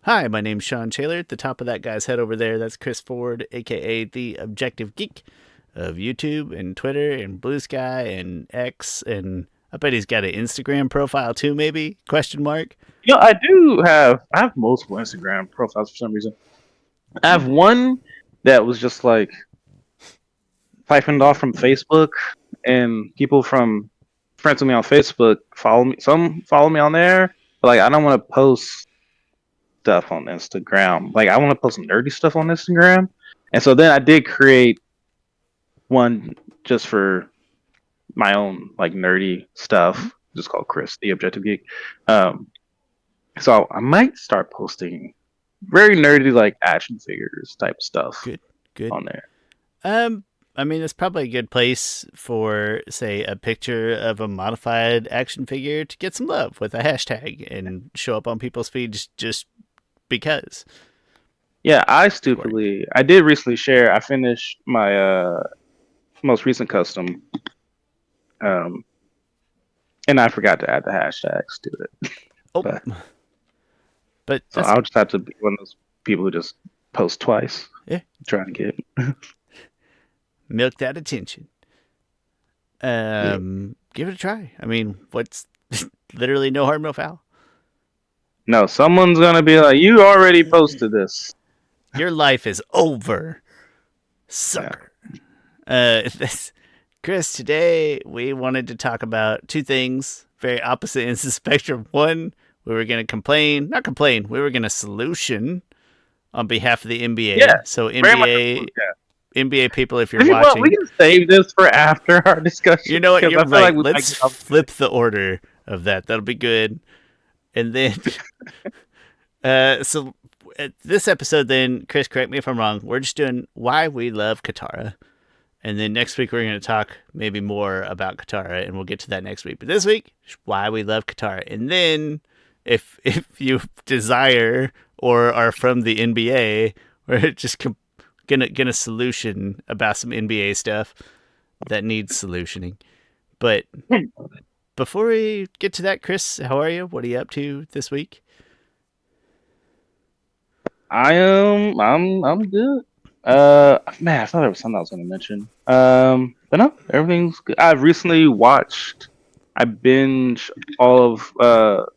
Hi, my name's Shawn Taylor. At the top of that guy's head over there, that's Chris Ford, aka the Objective Geek of YouTube and Twitter and Blue Sky and X, and I bet he's got an Instagram profile too, maybe? Question mark. I have multiple Instagram profiles for some reason. I have one that was just like siphoned off from Facebook, and people from friends with me on Facebook follow me. Some follow me on there, but like I don't want to post stuff on Instagram. Like I want to post some nerdy stuff on Instagram, and so then I did create one just for my own like nerdy stuff, just called Chris the Objective Geek. Um, so I might start posting very nerdy like action figures type stuff Good, good. on there. Um, I mean, it's probably a good place for, say, a picture of a modified action figure to get some love with a hashtag and show up on people's feeds just because. Yeah, Squirt. I did recently share. I finished my most recent custom, um, and I forgot to add the hashtags to it. Oh, But but so that's I'll just have to be one of those people who just post twice, yeah, trying to get. milk that attention. Yeah. Give it a try. I mean, what's literally no harm, no foul. No, someone's gonna be like, "You already posted this." Your life is over, Yeah. sucker. This, Chris, today we wanted to talk about two things very opposite ends of the spectrum. One, we were going to not complain, we were going to solution on behalf of the Yeah, NBA. So, very much. Yeah. NBA people, if you're Maybe, well, we watching, can save this for after our discussion you know what? because You're I feel like right. we might Let's get off the flip the order of that. That'll be good. And then, so this episode, then, Chris, correct me if I'm wrong. We're just doing why we love Katara. And then next week we're going to talk maybe more about Katara, and we'll get to that next week. But this week, why we love Katara. And then, if you desire or are from the NBA, we're just gonna solution about some NBA stuff that needs solutioning. But before we get to that, Chris, how are you? What are you up to this week? I am. I'm good. Man, I thought there was something I was going to mention. But no, everything's good. I've recently watched. I binge all of.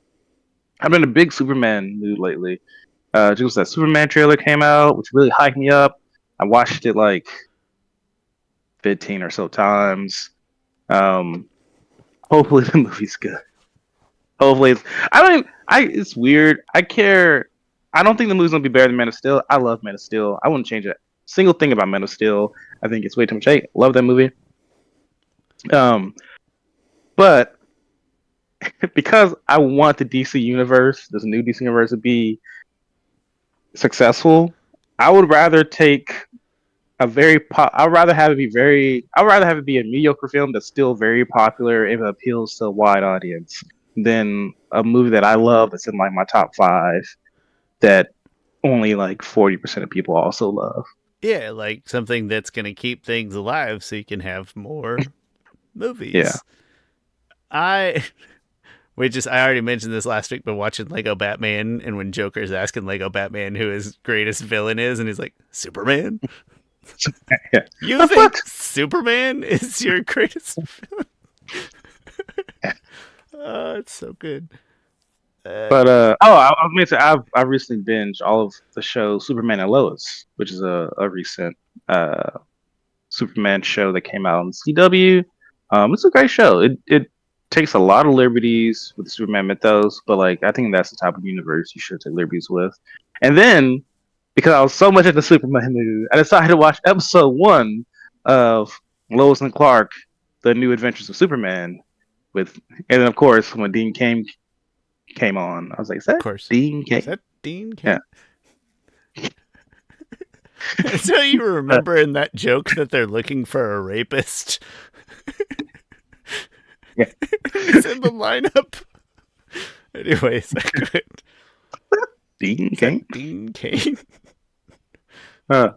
I've been a big Superman mood lately. Just that Superman trailer came out, which really hyped me up. I watched it like 15 or so times. Um, hopefully the movie's good. Hopefully, I don't. It's weird. I care. I don't think the movie's gonna be better than Man of Steel. I love Man of Steel. I wouldn't change a single thing about Man of Steel. I think it's way too much hate. Love that movie. Um, but because I want the DC universe, this new DC universe, to be successful, I would rather take a very. I'd rather have it be very. I'd rather have it be a mediocre film that's still very popular if it appeals to a wide audience than a movie that I love that's in like my top five that only like 40% of people also love. Yeah, like something that's gonna keep things alive, so you can have more Yeah. movies. I I already mentioned this last week, but watching Lego Batman, and when Joker's asking Lego Batman who his greatest villain is, and he's like, Superman? Yeah. You The think fuck? Superman is your greatest villain? Yeah. Oh, it's so good. But Uh, I was going to say I've recently binged all of the show Superman and Lois, which is a recent Superman show that came out on CW. It's a great show. It takes a lot of liberties with the Superman mythos, but like I think that's the type of universe you should take liberties with. And then because I was so much into Superman mood, I decided to watch episode one of Lois and Clark, The New Adventures of Superman, with and then of course when Dean came on, I was like, is of that course. Dean Is Kane? that Dean Yeah. Kane? So you remember in that joke that they're looking for a rapist? Yeah. He's in the lineup. Anyways, good. Dean Is that Kane? Dean Kane? Uh,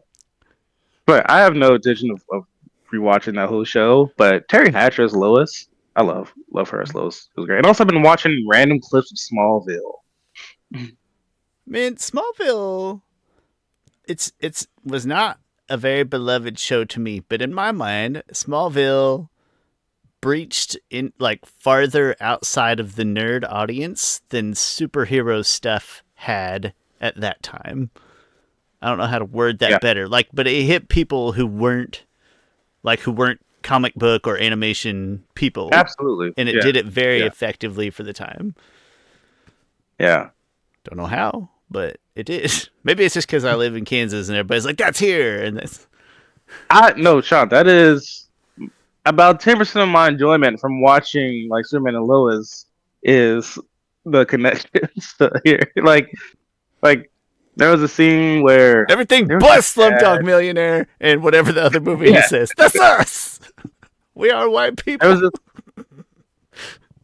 but I have no intention of rewatching that whole show. But Terry Hatcher as Lois, I love her as Lois. It was great. And also I've been watching random clips of Smallville. Man, Smallville, it's was not a very beloved show to me, but in my mind, Smallville breached in like farther outside of the nerd audience than superhero stuff had at that time. I don't know how to word that Yeah, better. Like, but it hit people who weren't comic book or animation people, absolutely. and it Yeah, did it very yeah, effectively for the time. yeah. Don't know how, but it did. Maybe it's just because I live in Kansas and everybody's like, "That's here," and that's I no, Sean. That is about 10% of my enjoyment from watching like Superman and Lois is the connections to here. Like there was a scene where everything there was but this Slumdog dad. Millionaire and whatever the other movie he Yeah, says. That's us. We are white there was people. this.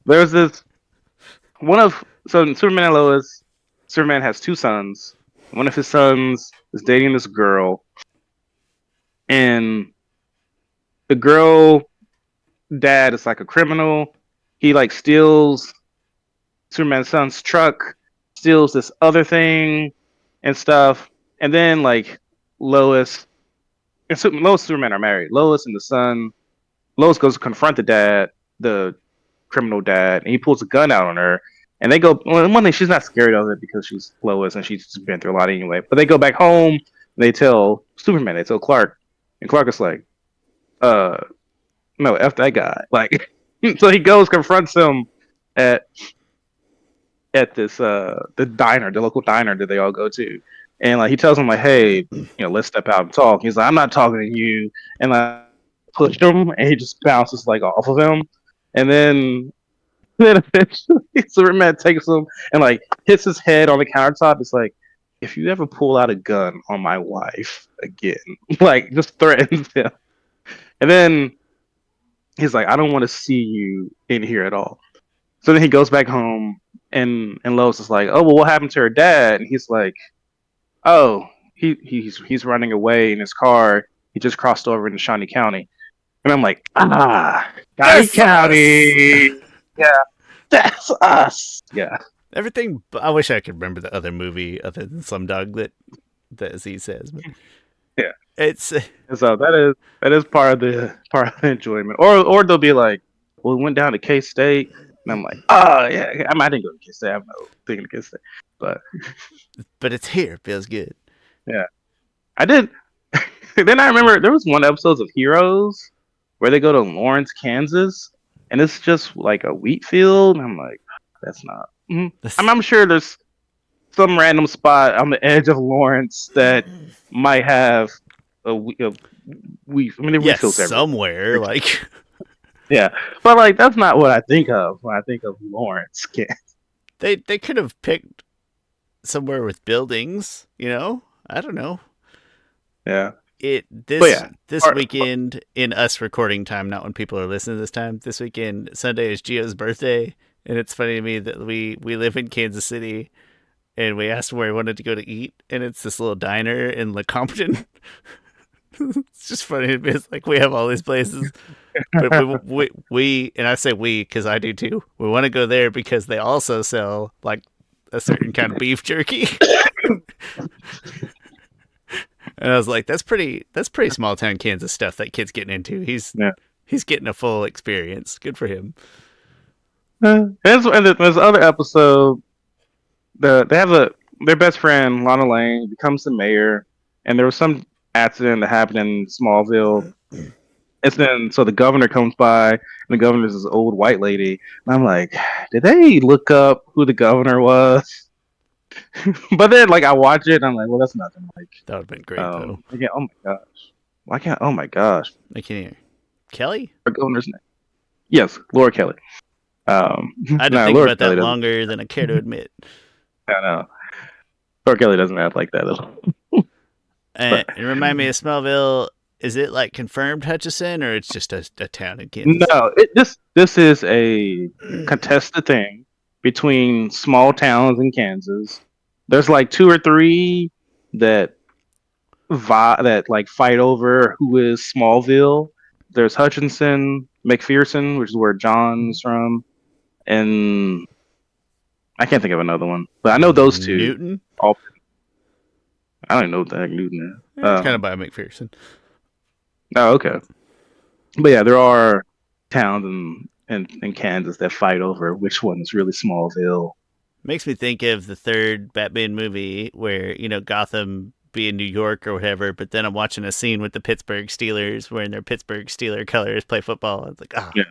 There was this one of so in Superman and Lois. Superman has two sons. One of his sons is dating this girl, and the girl dad is like a criminal. He like steals Superman's son's truck, steals this other thing and stuff, and then like Lois Lois and Superman are married. Lois and the son. Lois goes to confront the criminal dad, and he pulls a gun out on her. And they go. Well, one thing, she's not scared of it because she's Lois and she's been through a lot anyway. But they go back home. They tell Superman. They tell Clark, and Clark is like, "Uh, no, f that guy." Like, so he goes confronts him at this the diner, the local diner that they all go to, and like he tells him like, "Hey, let's step out and talk." He's like, "I'm not talking to you," and like push him, and he just bounces like off of him, and then eventually Superman takes him and like hits his head on the countertop. It's like, if you ever pull out a gun on my wife again, like just threatens him, and then he's like, "I don't want to see you in here at all." So then he goes back home, and Lois is like, "Oh well, what happened to her dad?" And he's like, "Oh, he's running away in his car. He just crossed over into Shawnee County." And I'm like, Shawnee That's us. County. Yeah, that's us. Yeah. Everything. I wish I could remember the other movie other than Slumdog that Z says, but Yeah. it's And so that is part of the enjoyment. Or they'll be like, "Well, we went down to K State," and I'm like, "Oh yeah, I didn't go to K State. I have no thinking of K State, but but it's here. Feels good. yeah, I did." Then I remember there was one episode of Heroes where they go to Lawrence, Kansas, and it's just like a wheat field. And I'm like, that's not. I'm sure there's some random spot on the edge of Lawrence that might have a wheat. I mean, there are wheat Yes, fields everywhere. somewhere like Yeah, but like that's not what I think of when I think of Lawrence. they could have picked somewhere with buildings. I don't know. Yeah, It but this yeah, this weekend in us recording time, not when people are listening this time. This weekend, Sunday is Gio's birthday, and it's funny to me that we live in Kansas City, and we asked him where he wanted to go to eat, and it's this little diner in Lecompton. It's just funny to me. It's like we have all these places, but we and I say we because I do too. We want to go there because they also sell like a certain kind of beef jerky. And I was like, that's pretty small town Kansas stuff that kid's getting into. yeah. He's getting a full experience. Good for him. There's other episode. They have their best friend Lana Lang becomes the mayor, and there was some accident that happened in Smallville. And then so the governor comes by, and the governor's this old white lady. And I'm like, did they look up who the governor was? But then like I watch it, and I'm like, well, that's nothing. Like, That would have been great though. again, oh my gosh, why can't? Oh my gosh, I can't hear. Kelly? our governor's name? Yes, Laura Kelly. I had to No, think Laura about Kelly that doesn't. longer than I care to admit. I know. Laura Kelly doesn't act like that at all. And But remind me of Smellville. Is it like confirmed Hutchison, or it's just a town in Kansas? no, this is a contested thing between small towns in Kansas. There's like two or three that that like fight over who is Smallville. There's Hutchinson, McPherson, which is where John's from, and I can't think of another one, but I know those two. Newton. All I don't even know what the heck Newton is. It's kind of by McPherson. Oh, okay. But yeah, there are towns in Kansas that fight over which one is really Smallville. Makes me think of the third Batman movie where, Gotham be in New York or whatever, but then I'm watching a scene with the Pittsburgh Steelers wearing their Pittsburgh Steeler colors play football. It's like, Yeah.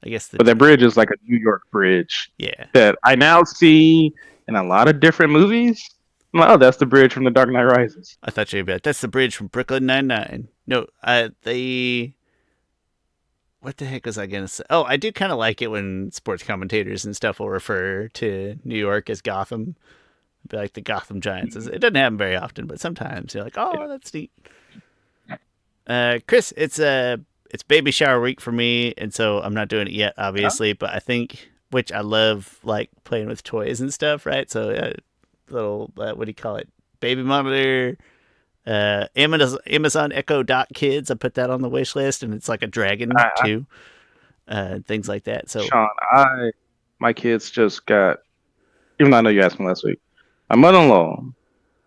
I guess But that bridge is like a New York bridge yeah. that I now see in a lot of different movies. I'm like, oh, that's the bridge from The Dark Knight Rises. I thought you were about that's the bridge from Brooklyn Nine-Nine. No, they what the heck was I gonna say? Oh, I do kind of like it when sports commentators and stuff will refer to New York as Gotham. Be like the Gotham Giants. It doesn't happen very often, but sometimes you're like, oh, that's neat. Chris, it's baby shower week for me, and so I'm not doing it yet, obviously. But I think, which I love, like playing with toys and stuff, right? So little what do you call it? Baby monitor. Amazon Echo Dot Kids. I put that on the wish list, and it's like a dragon too. Things like that. So, Shawn, my kids just got. Even though I know you asked me last week, my mother-in-law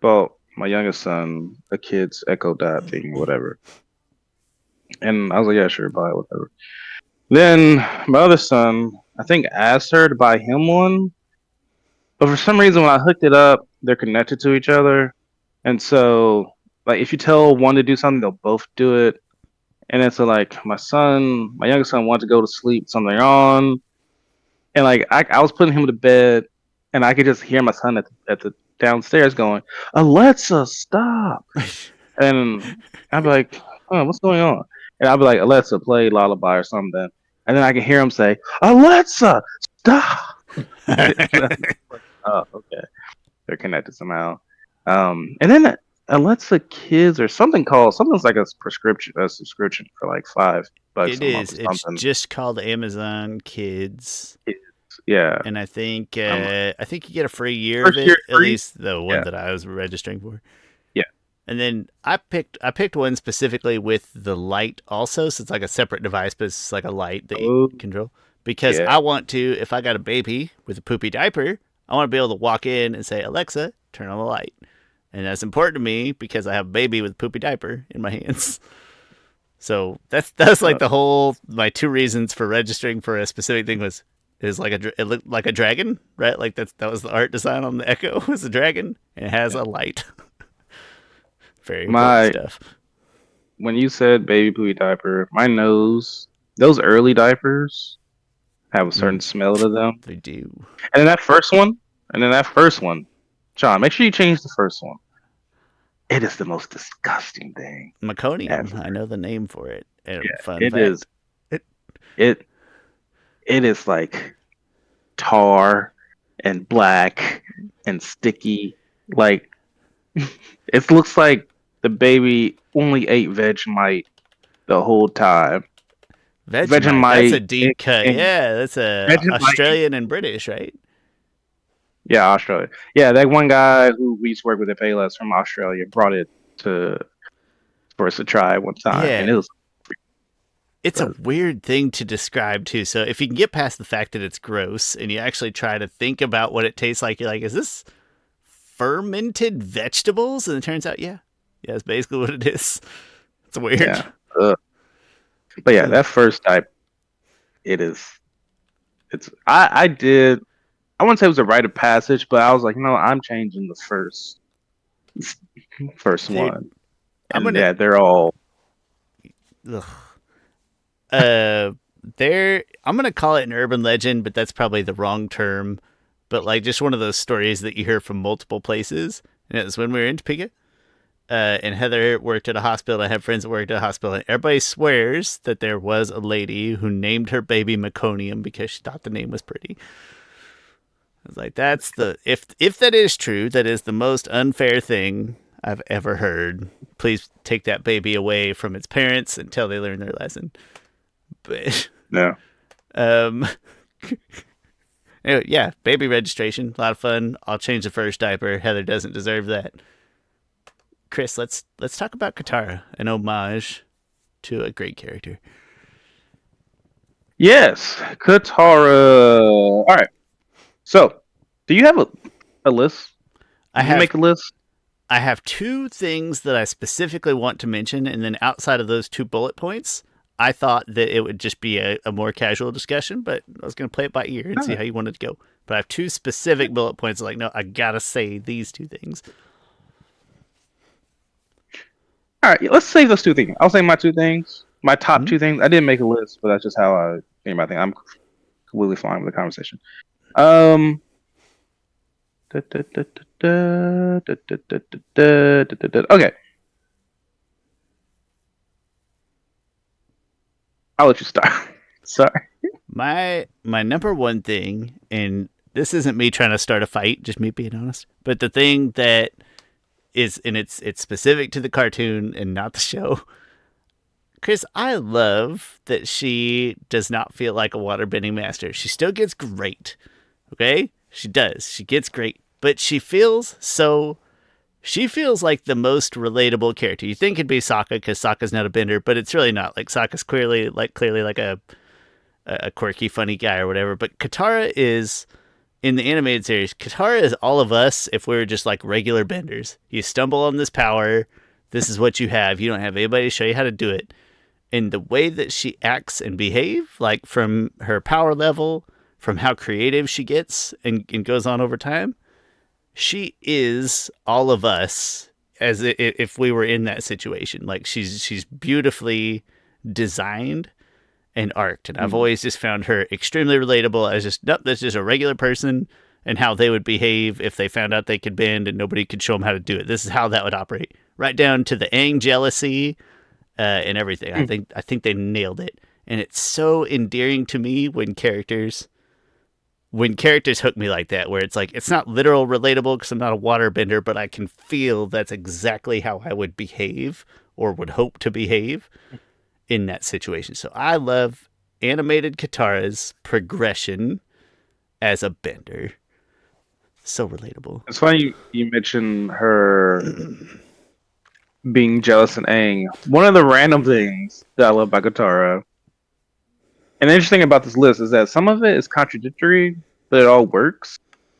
bought my youngest son a kid's Echo Dot thing, whatever. And I was like, yeah, sure, buy it, whatever. Then my other son, I think, asked her to buy him one, but for some reason, when I hooked it up, they're connected to each other, and so like if you tell one to do something, they'll both do it. And then so like my youngest son wanted to go to sleep, something on, and like I was putting him to bed, and I could just hear my son at the downstairs going, "Alexa, stop!" And I'd be like, "Oh, what's going on?" And I'd be like, "Alexa, play Lullaby or something," and then I can hear him say, "Alexa, stop!" Oh, okay, they're connected somehow. And then Alexa Kids or something's like a subscription for like $5 it a month is. or It's something. just called Amazon Kids, Yeah, and I think um, you get a free year of first year it. At free. least the one Yeah, that I was registering for. yeah. And then I picked one specifically with the light also, so it's like a separate device, but it's like a light that you Oh, control. Because yeah. I want to, if I got a baby with a poopy diaper, I want to be able to walk in and say, Alexa, turn on the light. And that's important to me because I have a baby with a poopy diaper in my hands. So that's like Uh, the whole my two reasons for registering for a specific thing is like it looked like a dragon, right? Like that was the art design on the Echo was a dragon and it has yeah. a light. Very important My stuff. when you said baby pooey diaper, my nose, those early diapers have a certain Mm, smell to them. they do. And then that first one, John, make sure you change the first one. It is the most disgusting thing Meconium. ever. I know the name for it. And Yeah, fun it is. fact. It, It it is like tar and black and sticky. Like it looks like the baby only ate Vegemite the whole time. Vegemite. That's a Vegemite deep cut. and Yeah, that's a Vegemite. Australian and British, right? Yeah, Australia. Yeah, that one guy who we used to work with at Payless from Australia brought it to for us to try one time, and Yeah. it was It's a gross. weird thing to describe too. So if you can get past the fact that it's gross and you actually try to think about what it tastes like, you're like, is this fermented vegetables? And it turns out, yeah. Yeah, it's basically what it is. It's weird. Yeah. Ugh. But yeah, Ugh. that first type, it is. It's. I did. I wouldn't say it was a rite of passage, but I was like, I'm changing the first Dude, one, I'm and gonna yeah, they're all. ugh. uh there I'm gonna call it an urban legend, but that's probably the wrong term. But like just one of those stories that you hear from multiple places. And it was when we were in Topeka. And Heather worked at a hospital. I have friends that worked at a hospital, and everybody swears that there was a lady who named her baby Meconium because she thought the name was pretty. I was like, that's the if that is true, that is the most unfair thing I've ever heard. Please take that baby away from its parents until they learn their lesson. But Yeah. um, anyway, yeah, baby registration, a lot of fun. I'll change the first diaper. Heather doesn't deserve that. Chris, let's talk about Katara, an homage to a great character. Yes, Katara. All right. So Do you have a list? I Did you have make a list? I have two things that I specifically want to mention, and then outside of those two bullet points, I thought that it would just be a more casual discussion, but I was going to play it by ear and see Alright. how you wanted to go. But I have two specific bullet points. Like, no, I gotta say these two things. All right, let's save those two things. I'll say my two things, my top Mhm. two things. I didn't make a list, but that's just how I think about things. I'm completely fine with the conversation. Um, okay, I'll let you start. Sorry. My number one thing, and this isn't me trying to start a fight, just me being honest. But the thing that is, and it's specific to the cartoon and not the show. Chris, I love that she does not feel like a waterbending master. She still gets great. Okay? She does. She gets great. But she feels like the most relatable character. You think it'd be Sokka because Sokka's not a bender, but it's really not. Like Sokka's clearly like a quirky, funny guy or whatever. But Katara is in the animated series. Katara is all of us if we were just like regular benders. You stumble on this power. This is what you have. You don't have anybody to show you how to do it. And the way that she acts and behave, like from her power level, from how creative she gets and goes on over time, she is all of us as if we were in that situation. Like she's beautifully designed and arced, and I've Mm. always just found her extremely relatable as just nope, that's just a regular person and how they would behave if they found out they could bend and nobody could show them how to do it. This is how that would operate, right down to the Aang jealousy and everything. I think they nailed it, and it's so endearing to me when characters hook me like that, where it's like it's not literal relatable because I'm not a waterbender, but I can feel that's exactly how I would behave or would hope to behave in that situation. So I love animated Katara's progression as a bender. So relatable. It's funny you mentioned her being jealous and Aang. One of the random things that I love about Katara, and the interesting about this list is that some of it is contradictory, but it all works,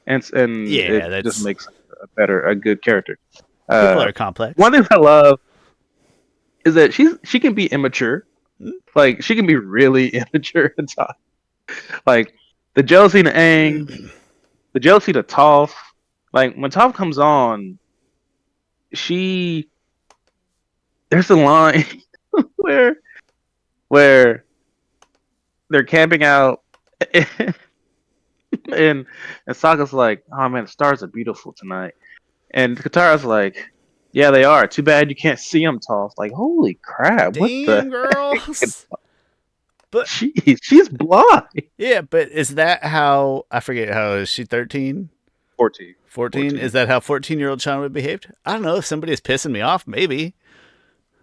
and it Yeah, just that's makes a good character. people Uh, are complex. One thing I love is that she can be immature, like she can be really immature at times. Like the jealousy to Aang, the jealousy to Toph. Like when Toph comes on, she there's a line where where they're camping out and and Sokka's like, "Oh man, the stars are beautiful tonight," and Katara's like, "Yeah, they are. Too bad you can't see them, Toph." Like, holy crap! What the Damn, heck? girls. But She's blind. yeah, but is that how I forget how is she 13? 14. 14? Is 14. that how 14-year-old Shawn would behave? I don't know. If somebody's pissing me off, maybe.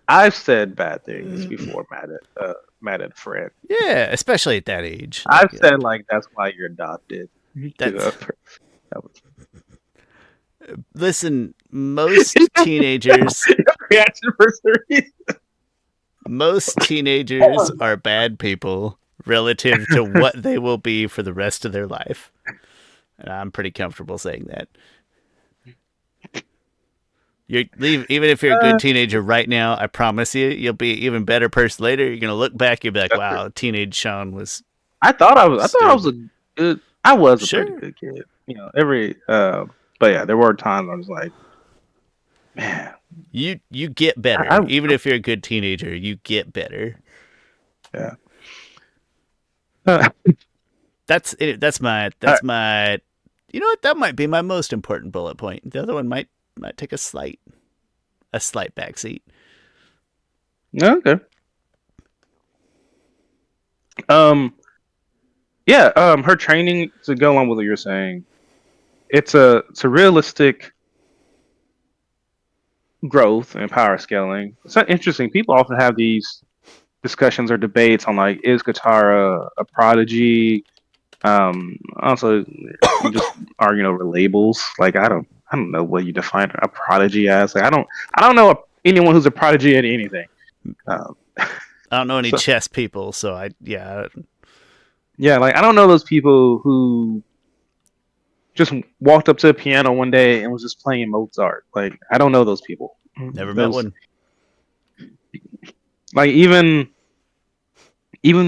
I've said bad things before, mad at a friend. Yeah, especially at that age. I've Like said like that's why you're adopted. To that's that was listen, most teenagers reaction for three. most teenagers are bad people relative to what they will be for the rest of their life. And I'm pretty comfortable saying that. Even if you're a good teenager right now, I promise you'll be an even better person later. You're gonna look back, you'll be like, That's true. "Wow, teenage Shawn was I thought I was a stupid." good. I was a pretty Sure, good kid. But yeah, there were times I was like, man, you get better. I Even if you're a good teenager, you get better. yeah. Uh, That's it. That's my. all That's my. You know what? That might be my most important bullet point. The other one might take a slight backseat. right. Okay. Um. Yeah. Her training to go along with what you're saying. It's a realistic growth and power scaling. It's not interesting. People often have these discussions or debates on like, is Katara a prodigy? Also, just arguing over labels. Like, I don't know what you define a prodigy as. Like, I don't know anyone who's a prodigy at anything. Um, I don't know any so chess people, so I yeah. yeah, like I don't know those people who just walked up to a piano one day and was just playing Mozart. Like I don't know those people. Never met Those one. like even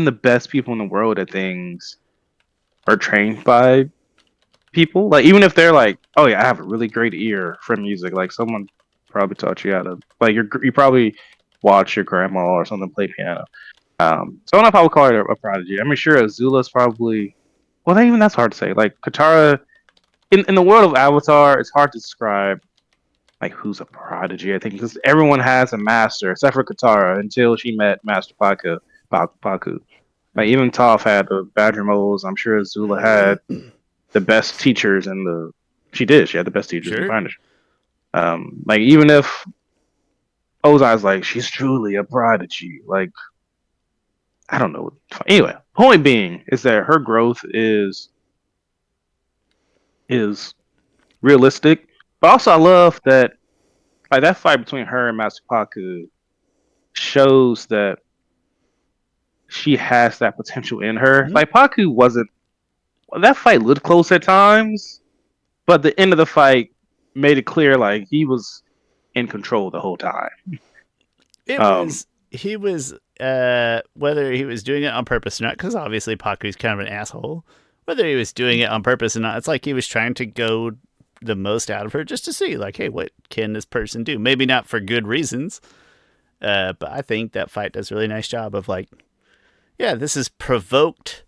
the best people in the world at things are trained by people. Like even if they're like, oh yeah, I have a really great ear for music. Like someone probably taught you how to like you probably watch your grandma or something play piano. So I don't know if I would call her a prodigy. I mean, sure, Azula's probably. Well, even that's hard to say. Like Katara, in the world of Avatar, it's hard to describe like who's a prodigy. I think because everyone has a master except for Katara until she met Master Paku. Like even Toph had the Badger moles. I'm sure Azula had the best teachers in the. She did. She had the best teachers in Sure. Binders. Like even if Ozai's like she's truly a prodigy. Like I don't know. Anyway, point being is that her growth is realistic, but also I love that like that fight between her and Master Paku shows that she has that potential in her. Mhm. Like Paku wasn't that fight looked close at times, but the end of the fight made it clear like he was in control the whole time. It Um, was he was whether he was doing it on purpose or not, because obviously Paku's kind of an asshole. Whether he was doing it on purpose or not, it's like he was trying to go the most out of her just to see, like, hey, what can this person do? Maybe not for good reasons, but I think that fight does a really nice job of like, yeah, this is provoked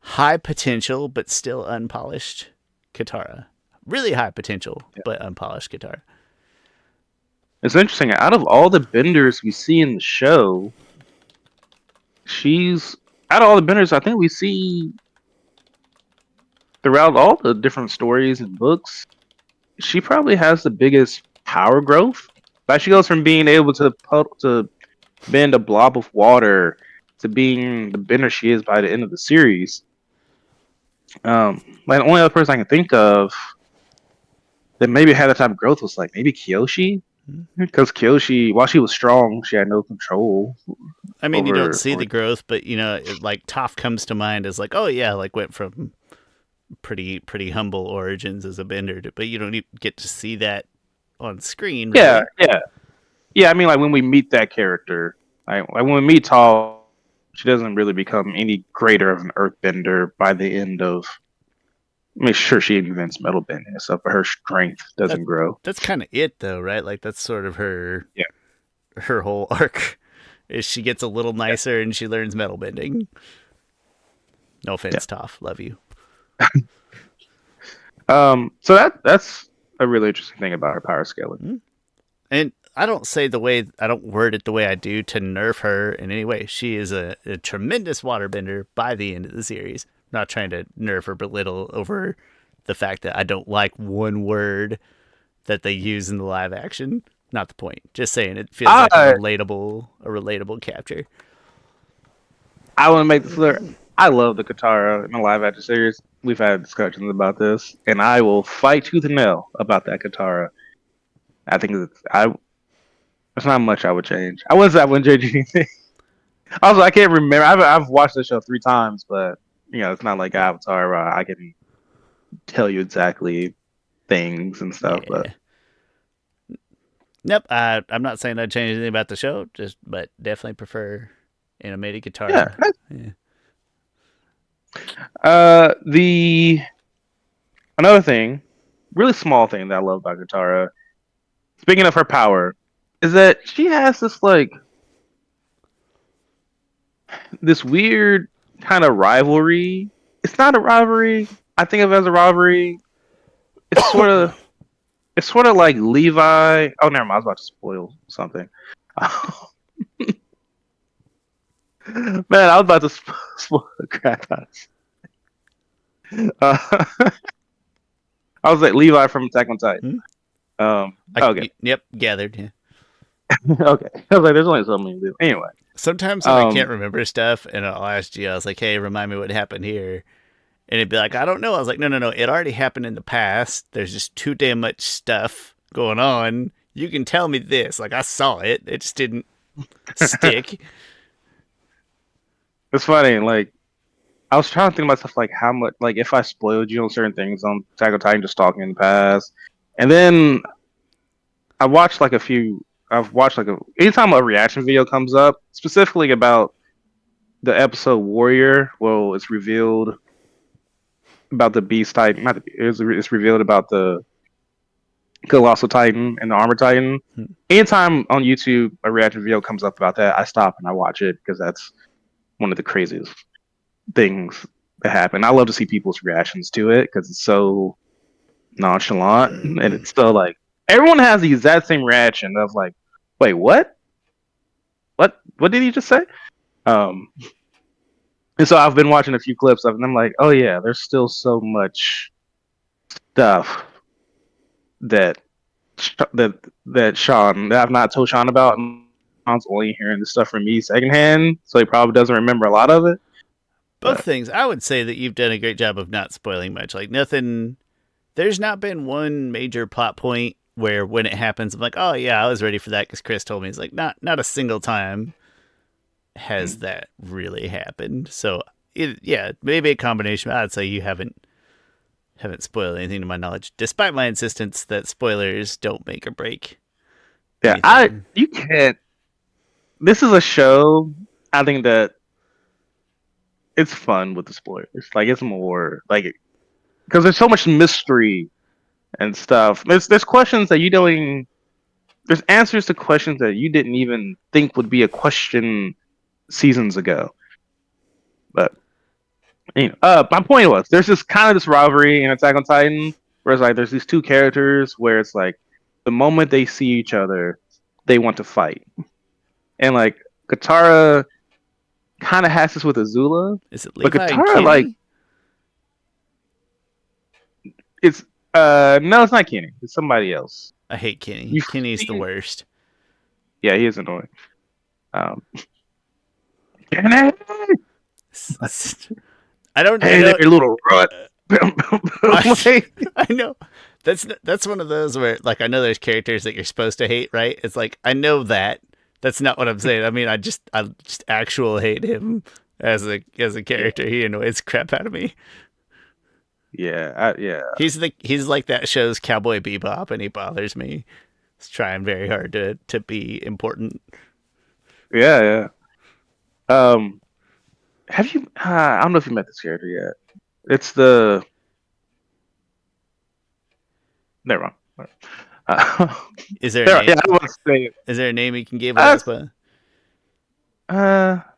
high potential but still unpolished Katara. Really high potential but unpolished Katara. it's interesting. Out of all the benders we see in the show, she's out of all the benders I think we see throughout all the different stories and books. She probably has the biggest power growth. Like she goes from being able to bend a blob of water to being the bender she is by the end of the series. Like the only other person I can think of that maybe had that type of growth was like maybe Kyoshi, because Kyoshi, while she was strong, she had no control I mean, you don't over. see the growth, but you know, like Toph comes to mind as like, oh yeah, like went from pretty humble origins as a bender, but you don't even get to see that on screen, Yeah, really. yeah, yeah. I mean, like when we meet that character, like when we meet Tall, she doesn't really become any greater of an Earthbender by the end of. I mean, sure, she invents metal bending and stuff, but her strength That doesn't grow. that's kind of it, though, right? Like that's sort of her Yeah, her whole arc. Is she gets a little yeah, nicer and she learns metal bending. No yeah. offense, Toph, love you. So that's a really interesting thing about her power scaling. Mm-hmm. And I don't word it the way I do to nerf her in any way. She is a tremendous waterbender by the end of the series. I'm not trying to nerf or belittle over the fact that I don't like one word that they use in the live action. Not the point. Just saying it feels like I a relatable capture. I want to make this clear. I love the Katara in the live action series. We've had discussions about this, and I will fight tooth and nail about that Katara. I think there's not much I would change. I wouldn't say I wouldn't change anything. Also, I can't remember. I've watched the show 3 times, but it's not like Avatar where I can tell you exactly things and stuff. But Yeah. Nope. I'm not saying I'd change anything about the show, but definitely prefer animated yeah, Katara. Yeah. the another thing, really small thing that I love about Katara. Speaking of her power, is that she has this weird kind of rivalry. It's not a rivalry. I think of it as a rivalry. It's sort of it's sort of like Levi. Oh, never mind. I was about to spoil something. Man, I was about to spoil the crap out. Uh, I was like Levi from Attack on Titan. Hmm? Okay, Yep, gathered. Yeah. okay. I was like, there's only so many. Anyway, Sometimes when I can't um, remember stuff and I'll ask you, I was like, hey, remind me what happened here. And it'd be like, I don't know. I was like, no. It already happened in the past. There's just too damn much stuff going on. You can tell me this. Like, I saw it. It just didn't stick. it's funny. Like I was trying to think to myself like how much like if I spoiled you on certain things on Attack on Titan just talking in the past, and then I watched like a few. I've watched like a anytime a reaction video comes up specifically about the episode Warrior. Well, it's revealed about the Beast Titan. Not the, it's revealed about the Colossal Titan and the Armor Titan. Hmm. Anytime on YouTube a reaction video comes up about that, I stop and I watch it because that's one of the craziest things that happen. I love to see people's reactions to it because it's so nonchalant and it's still like everyone has the exact same reaction of like, wait, what? What did he just say? Um, and so I've been watching a few clips of it and I'm like, oh yeah, there's still so much stuff that that Shawn that I've not told Shawn about. And Shawn's only hearing this stuff from me secondhand, so he probably doesn't remember a lot of it. Both But things. I would say that you've done a great job of not spoiling much. Like nothing. There's not been one major plot point where when it happens, I'm like, oh yeah, I was ready for that because Chris told me. It's like not a single time has that really happened. So yeah, maybe a combination. I'd say you haven't spoiled anything to my knowledge, despite my insistence that spoilers don't make or break yeah, anything. you can't. This is a show. I think that it's fun with the spoilers. Like it's more like because there's so much mystery and stuff. There's questions that you don't even. There's answers to questions that you didn't even think would be a question seasons ago. But my point was there's this kind of this rivalry in Attack on Titan where it's like there's these two characters where it's like the moment they see each other, they want to fight, and like Katara kind of has this with Azula, Is it but Levi and Katara like Kenny? it's no, it's not Kenny, it's somebody else. I hate Kenny. You Kenny's the see, worst. yeah, he is annoying. Um, Kenny, I don't. I hey know. there, little rut. I, Like, I know. That's one of those where like I know there's characters that you're supposed to hate, right? It's like I know that. That's not what I'm saying. I mean, I just actual hate him as a yeah, character. He annoys the crap out of me. yeah. He's like that show's Cowboy Bebop, and he bothers me. He's trying very hard to be important. Yeah. Um, have you? I don't know if you met this character yet. It's the never mind. Uh, Is there a there, name? yeah, I was saying. Is there a name you can give Uh, without spoiling?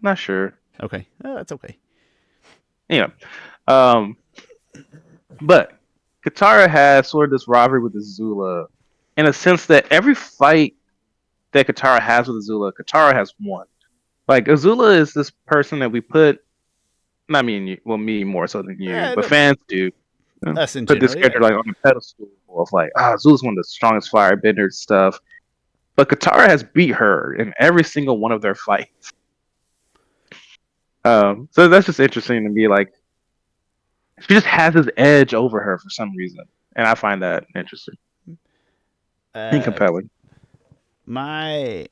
not sure. Okay, oh, that's okay. Yeah. Um, but Katara has sort of this rivalry with Azula, in a sense that every fight that Katara has with Azula, Katara has won. Like Azula is this person that we put, not me and you, well, me more so than you, but No, fans do us in put this general, yeah. character like on a pedestal of like, Azula's one of the strongest firebenders stuff. But Katara has beat her in every single one of their fights. So that's just interesting to me. Like she just has this edge over her for some reason, and I find that interesting and Uh, compelling. my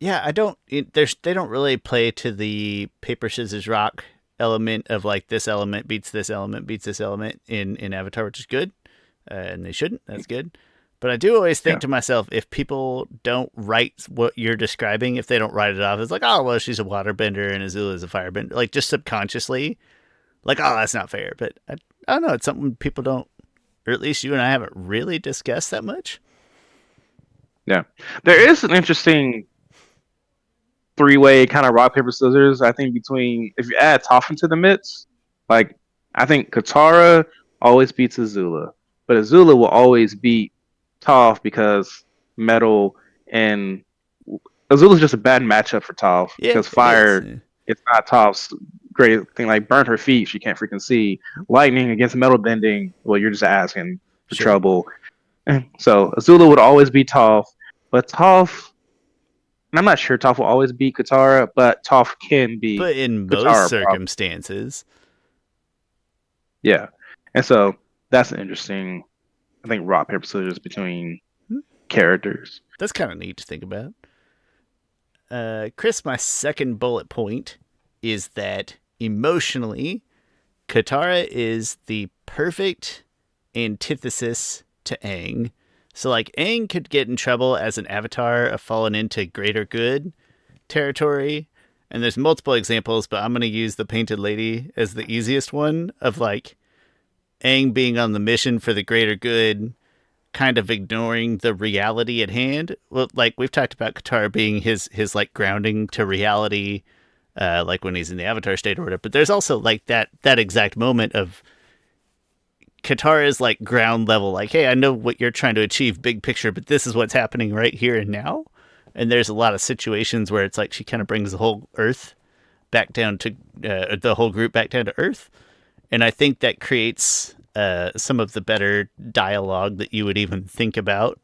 yeah, I don't. They don't really play to the paper scissors rock element of like this element beats this element beats this element in Avatar, which is good, and they shouldn't. That's good. But I do always think Yeah, to myself, if people don't write what you're describing, if they don't write it off as like, oh well, she's a waterbender and Azula is a firebender, like just subconsciously, like oh that's not fair. But I don't know. It's something people don't, or at least you and I haven't really discussed that much. yeah. There is an interesting three-way kind of rock paper scissors. I think between if you add Toph into the mix, like I think Katara always beats Azula, but Azula will always beat Toph because metal and Azula's just a bad matchup for Toph Yeah, because it is. fire, it's not Toph's great thing. Like burn her feet, she can't freaking see. Lightning against metal bending, well, you're just asking for Sure. trouble. So Azula would always be Toph, but Toph, and I'm not sure Toph will always beat Katara, but Toph can beat But in most Katara, probably. circumstances, Yeah, and so that's an interesting, I think, rock paper scissors between characters. that's kind of neat to think about. Chris, my second bullet point is that emotionally, Katara is the perfect antithesis to Aang. So, like, Aang could get in trouble as an avatar of falling into greater good territory. And there's multiple examples, but I'm going to use the Painted Lady as the easiest one of, like, Aang being on the mission for the greater good, kind of ignoring the reality at hand. Well, like, we've talked about Katara being his like, grounding to reality, like when he's in the Avatar state or whatever. But there's also, like, that exact moment of Katara's, like, ground level, like, hey, I know what you're trying to achieve, big picture, but this is what's happening right here and now. And there's a lot of situations where it's like she kind of brings the whole Earth back down to the whole group back down to Earth. And I think that creates some of the better dialogue that you would even think about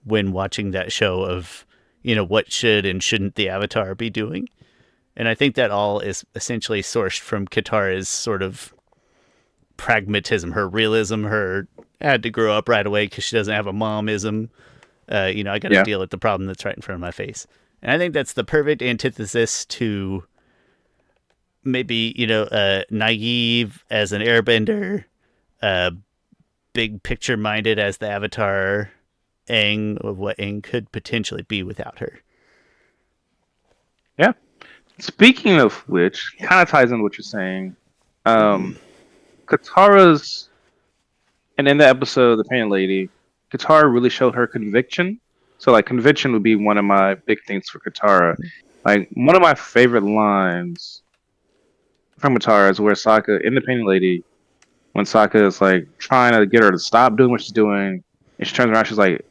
when watching that show of, what should and shouldn't the Avatar be doing. And I think that all is essentially sourced from Katara's sort of pragmatism, her realism, her I had to grow up right away because she doesn't have a momism. I got to Yeah. deal with the problem that's right in front of my face. And I think that's the perfect antithesis to maybe, naive as an airbender, uh, big picture minded as the Avatar, Aang, of what Aang could potentially be without her. Yeah. Speaking of which, kind of ties into what you're saying. Katara's, and in the episode, The Painted Lady, Katara really showed her conviction. So, like, conviction would be one of my big things for Katara. Like, one of my favorite lines from Katara is where Sokka, in The Painted Lady, when Sokka is, like, trying to get her to stop doing what she's doing, and she turns around, she's like,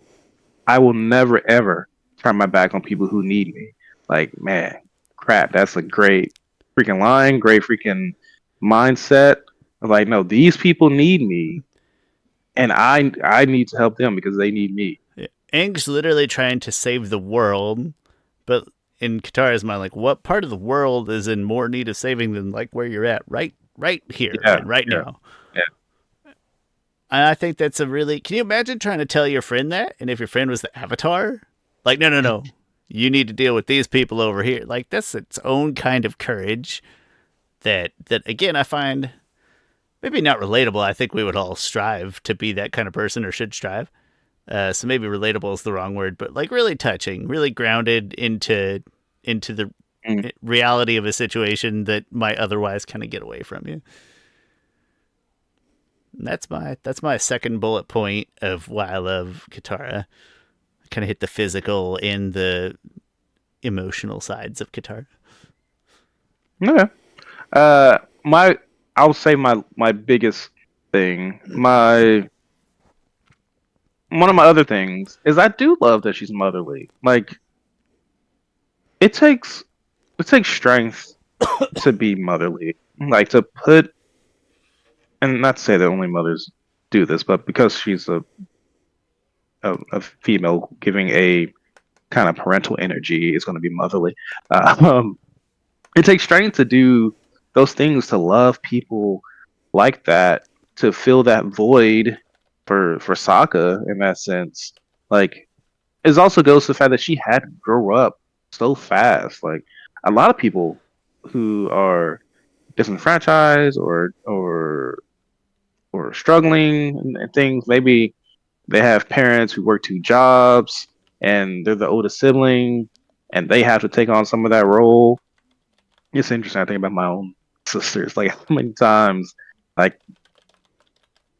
I will never, ever turn my back on people who need me. Like, man, crap, that's a great freaking line, great freaking mindset. Like, no, these people need me, and I need to help them because they need me. Yeah. Aang's literally trying to save the world, but in Katara's mind, like, what part of the world is in more need of saving than, like, where you're at right here Yeah, and right yeah, now? yeah. And I think that's a really. Can you imagine trying to tell your friend that? And if your friend was the Avatar, like, no, no, no, you need to deal with these people over here. Like, that's its own kind of courage. That again, I find maybe not relatable. I think we would all strive to be that kind of person, or should strive. So maybe relatable is the wrong word, but, like, really touching, really grounded into the Mm. reality of a situation that might otherwise kind of get away from you. And that's my second bullet point of why I love Katara. Kind of hit the physical and the emotional sides of Katara. Okay. My, I would say my biggest thing, my one of my other things is I do love that she's motherly. Like, it takes it takes strength to be motherly. Like, to put, and not to say that only mothers do this, but because she's a female giving a kind of parental energy, is going to be motherly. Um, it takes strength to do those things, to love people like that, to fill that void for Sokka in that sense. Like, it also goes to the fact that she had to grow up so fast. Like, a lot of people who are disenfranchised or struggling and things, maybe they have parents who work two jobs and they're the oldest sibling and they have to take on some of that role. It's interesting. I think about my own sisters, like, how many times, like,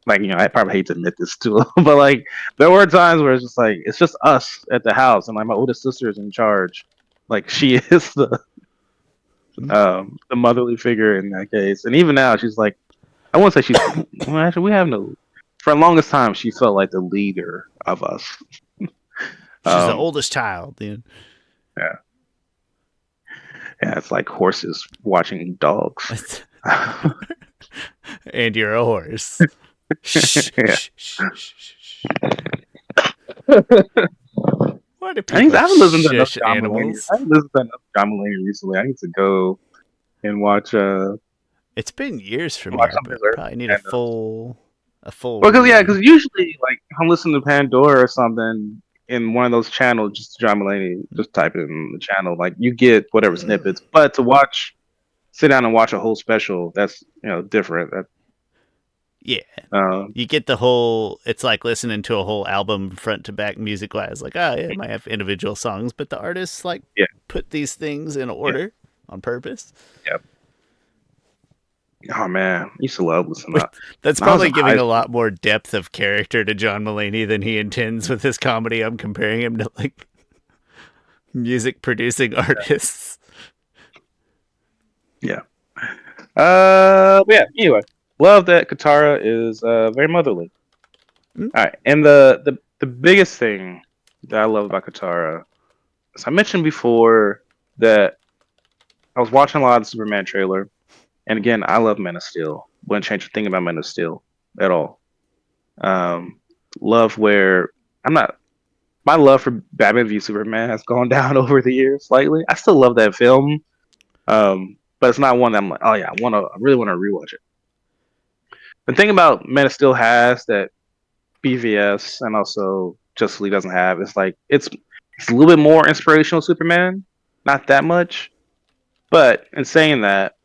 I probably hate to admit this too, but, like, there were times where it's just like it's just us at the house, and, like, my oldest sister is in charge. Like, she is the motherly figure in that case, and even now she's like, I won't say she's. Well, actually, we have no. For the longest time, she felt like the leader of us. She's the Um, oldest child, dude. yeah, yeah, it's like horses watching dogs. And you're a horse. Shh, Yeah. shh, shh, shh, shh. Why do I people haven't listened to enough shush John Mulaney. animals? I haven't listened to enough John Mulaney recently. I need to go and It's been years for watch me. I some of his probably need stand ups. a full Well, cause yeah, read. because usually, like, I'm listening to Pandora or something in one of those channels, just John Mulaney, just type it in the channel, like, you get whatever snippets. But to watch, sit down and watch a whole special, that's different. Yeah. Um, You get the whole, it's like listening to a whole album front to back music wise. Like, oh, yeah, it might have individual songs, but the artists like yeah, put these things in yeah, order on purpose. yeah. Oh man, I used to love listening to With that. That's When I was probably in high giving a school. lot more depth of character to John Mulaney than he intends with his comedy. I'm comparing him to like music producing artists. Yeah. But yeah. Anyway, love that Katara is very motherly. Mm, All right, and the biggest thing that I love about Katara, as I mentioned before, that I was watching a lot of the Superman trailer, and again, I love Man of Steel. Wouldn't change a thing about Man of Steel at all. Um, love where I'm not. My love for Batman v Superman has gone down over the years slightly. I still love that film, but it's not one that I'm like, oh yeah, I really want to rewatch it. The thing about Man of Steel has that BVS and also Justice League doesn't have is like it's a little bit more inspirational Superman, not that much. But in saying that,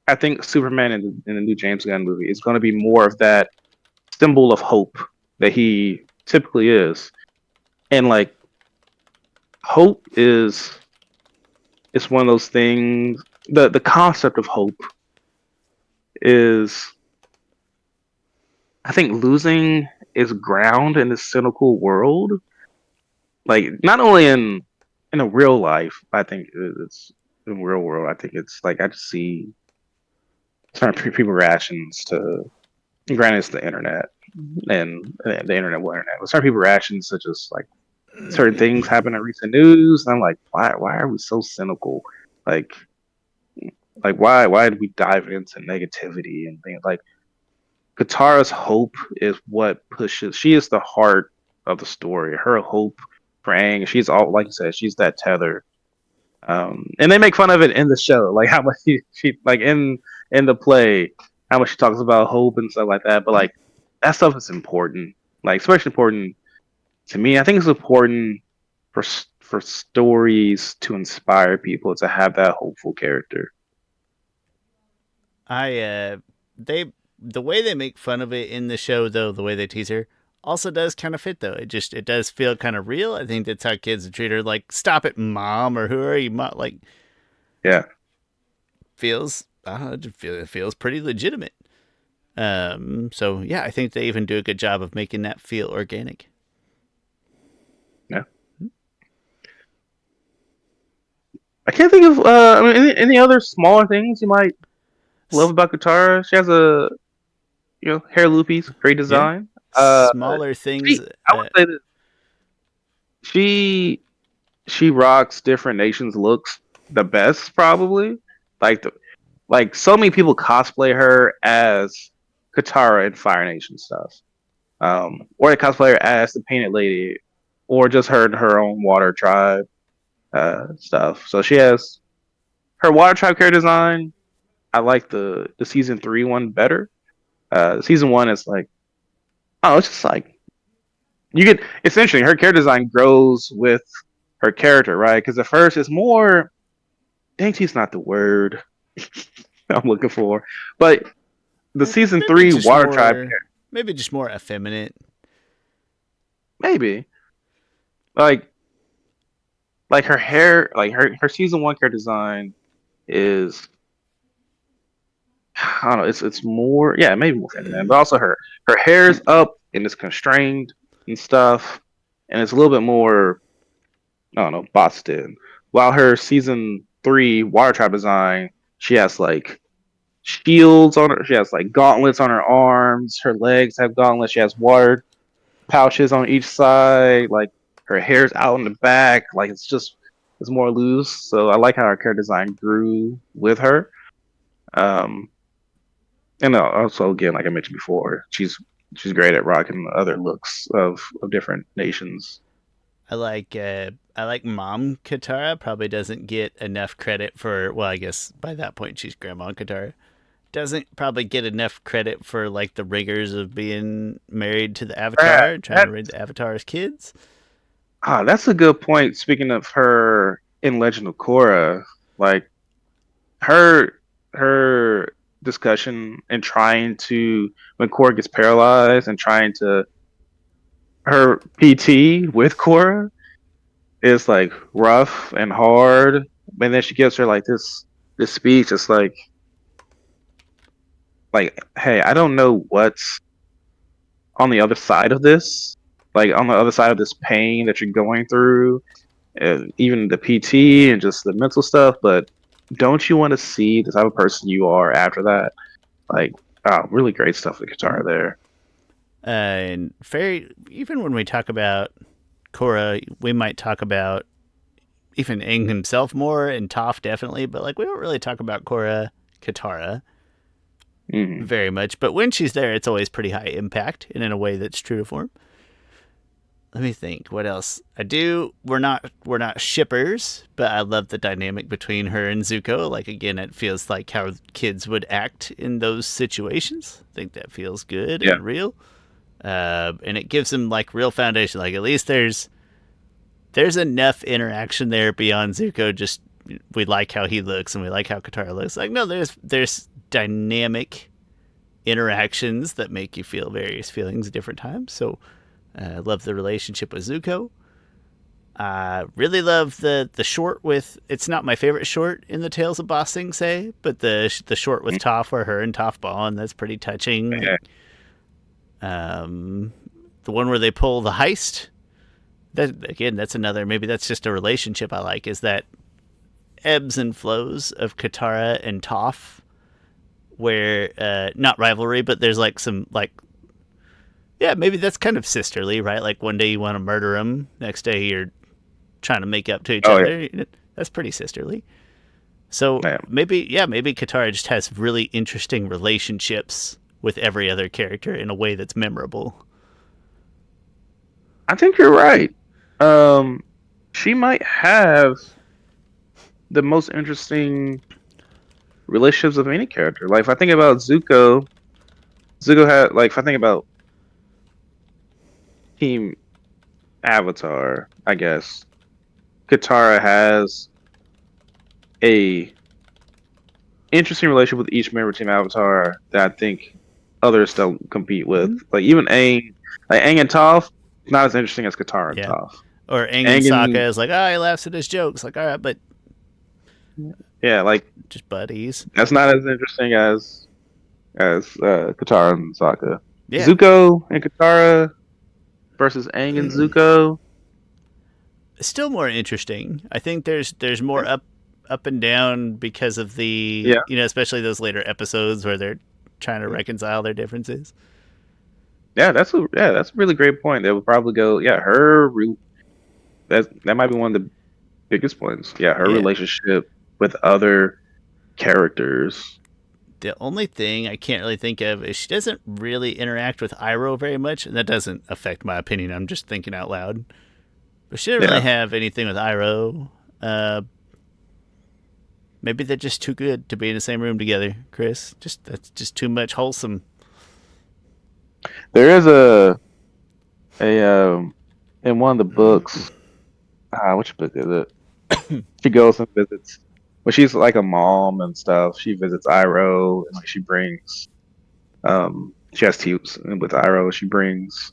I think Superman in the new James Gunn movie is going to be more of that symbol of hope that he typically is, and like hope is one of those things. The concept of hope is, I think, losing its ground in this cynical world. Like not only in a real life, I think it's in real world. I think it's like I just see certain people reactions to. Granted, it's the internet and the internet, will internet, but certain people reactions to just like certain things happen in recent news. And I'm like, why are we so cynical? Like why did we dive into negativity and things like Katara's hope is what pushes. She is the heart of the story. Her hope for Aang. She's all like you said. She's that tether. And they make fun of it in the show, like how much she like in the play, how much she talks about hope and stuff like that. But like that stuff is important, like especially important to me. I think it's important for stories to inspire people to have that hopeful character. I they the way they make fun of it in the show though, the way they tease her also does kind of fit though. It does feel kind of real. I think that's how kids treat her. Like, stop it, mom, or who are you, mom? Like, Yeah, feels I don't know, it feels pretty legitimate. So yeah, I think they even do a good job of making that feel organic. yeah. I can't think of I mean any other smaller things you might love S- about Katara. She has a hair loopies, great yeah, design. Uh, smaller things. I would say that she she rocks different nations looks the best probably. Like like so many people cosplay her as Katara in Fire Nation stuff. Or they cosplay her as the Painted Lady, or just her in her own Water Tribe stuff. So she has her Water Tribe character design. I like the season 3 one better. Season 1 is like, oh, it's just like you get. It's interesting. Her character design grows with her character, right? Because at first it's more dainty's not the word I'm looking for, but the season Maybe 3 just Water Tribe more, maybe just more effeminate. maybe like her hair, like her season 1 character design is, I don't know, it's more, yeah, maybe more feminine, but also her hair is up and it's constrained and stuff, and it's a little bit more, I don't know, boxed in. While her season 3 Water Tribe design, she has like shields on her. She has like gauntlets on her arms. Her legs have gauntlets. She has water pouches on each side. Like her hair's out in the back. Like it's more loose. So I like how her character design grew with her. Um, and also again, like I mentioned before, she's great at rocking other looks of different nations. I like Mom Katara. Probably doesn't get enough credit for. Well, I guess by that point she's Grandma Katara. Doesn't probably get enough credit for like the rigors of being married to the Avatar and trying That to raise the Avatar's kids. that's a good point. Speaking of her in Legend of Korra, like her her discussion and trying to when Korra gets paralyzed and trying to her PT with Korra is like rough and hard, and then she gives her like this speech. It's like hey, I don't know what's on the other side of this, like on the other side of this pain that you're going through, and even the PT and just the mental stuff. But don't you want to see the type of person you are after that? Like, really great stuff with Katara there. And very, even when we talk about Korra, we might talk about even Aang himself more and Toph definitely, but like we don't really talk about Korra Katara Mm. very much. But when she's there, it's always pretty high impact and in a way that's true to form. Let me think. What else? I do. We're not shippers, but I love the dynamic between her and Zuko. Like again, it feels like how kids would act in those situations. I think that feels good Yeah. and real. And it gives them like real foundation. Like at least there's enough interaction there beyond Zuko. Just we like how he looks and we like how Katara looks. Like no, there's dynamic interactions that make you feel various feelings at different times. So I love the relationship with Zuko. I really love the short with. It's not my favorite short in the Tales of Ba Sing Se, but the short with Toph where her and Toph bond, that's pretty touching. Yeah. The one where they pull the heist. That again, that's another. Maybe that's just a relationship I like. Is that ebbs and flows of Katara and Toph, where not rivalry, but there's like some like yeah, maybe that's kind of sisterly, right? Like one day you want to murder him, next day you're trying to make up to each Oh other. That's pretty sisterly. So yeah. maybe Katara just has really interesting relationships with every other character in a way that's memorable. I think you're right. Um, she might have the most interesting relationships of any character. Like if I think about Zuko, Zuko had like if I think about Team Avatar, I guess Katara has a interesting relationship with each member of Team Avatar that I think others don't compete with. Mm-hmm. Like even Aang, like Aang and Toph, not as interesting as Katara and Yeah. Toph. Or Aang and Aang Sokka and is like, oh, he laughs at his jokes. Like, all right, but yeah, like just buddies. that's not as interesting as Katara and Sokka. Yeah. Zuko and Katara versus Aang and Zuko. Still more interesting. I think there's more up and down because of the Yeah, especially those later episodes where they're trying to reconcile their differences. that's a really great point. They would probably go, yeah, that might be one of the biggest points. Yeah, her Yeah. relationship with other characters. The only thing I can't really think of is she doesn't really interact with Iroh very much, and that doesn't affect my opinion. I'm just thinking out loud. But she didn't really Yeah, have anything with Iroh. Maybe they're just too good to be in the same room together, Chris. That's just too much wholesome. there is a in one of the books. Which book is it? She goes and visits. Well, she's like a mom and stuff. She visits Iroh and like she brings. She has tea with Iroh. She brings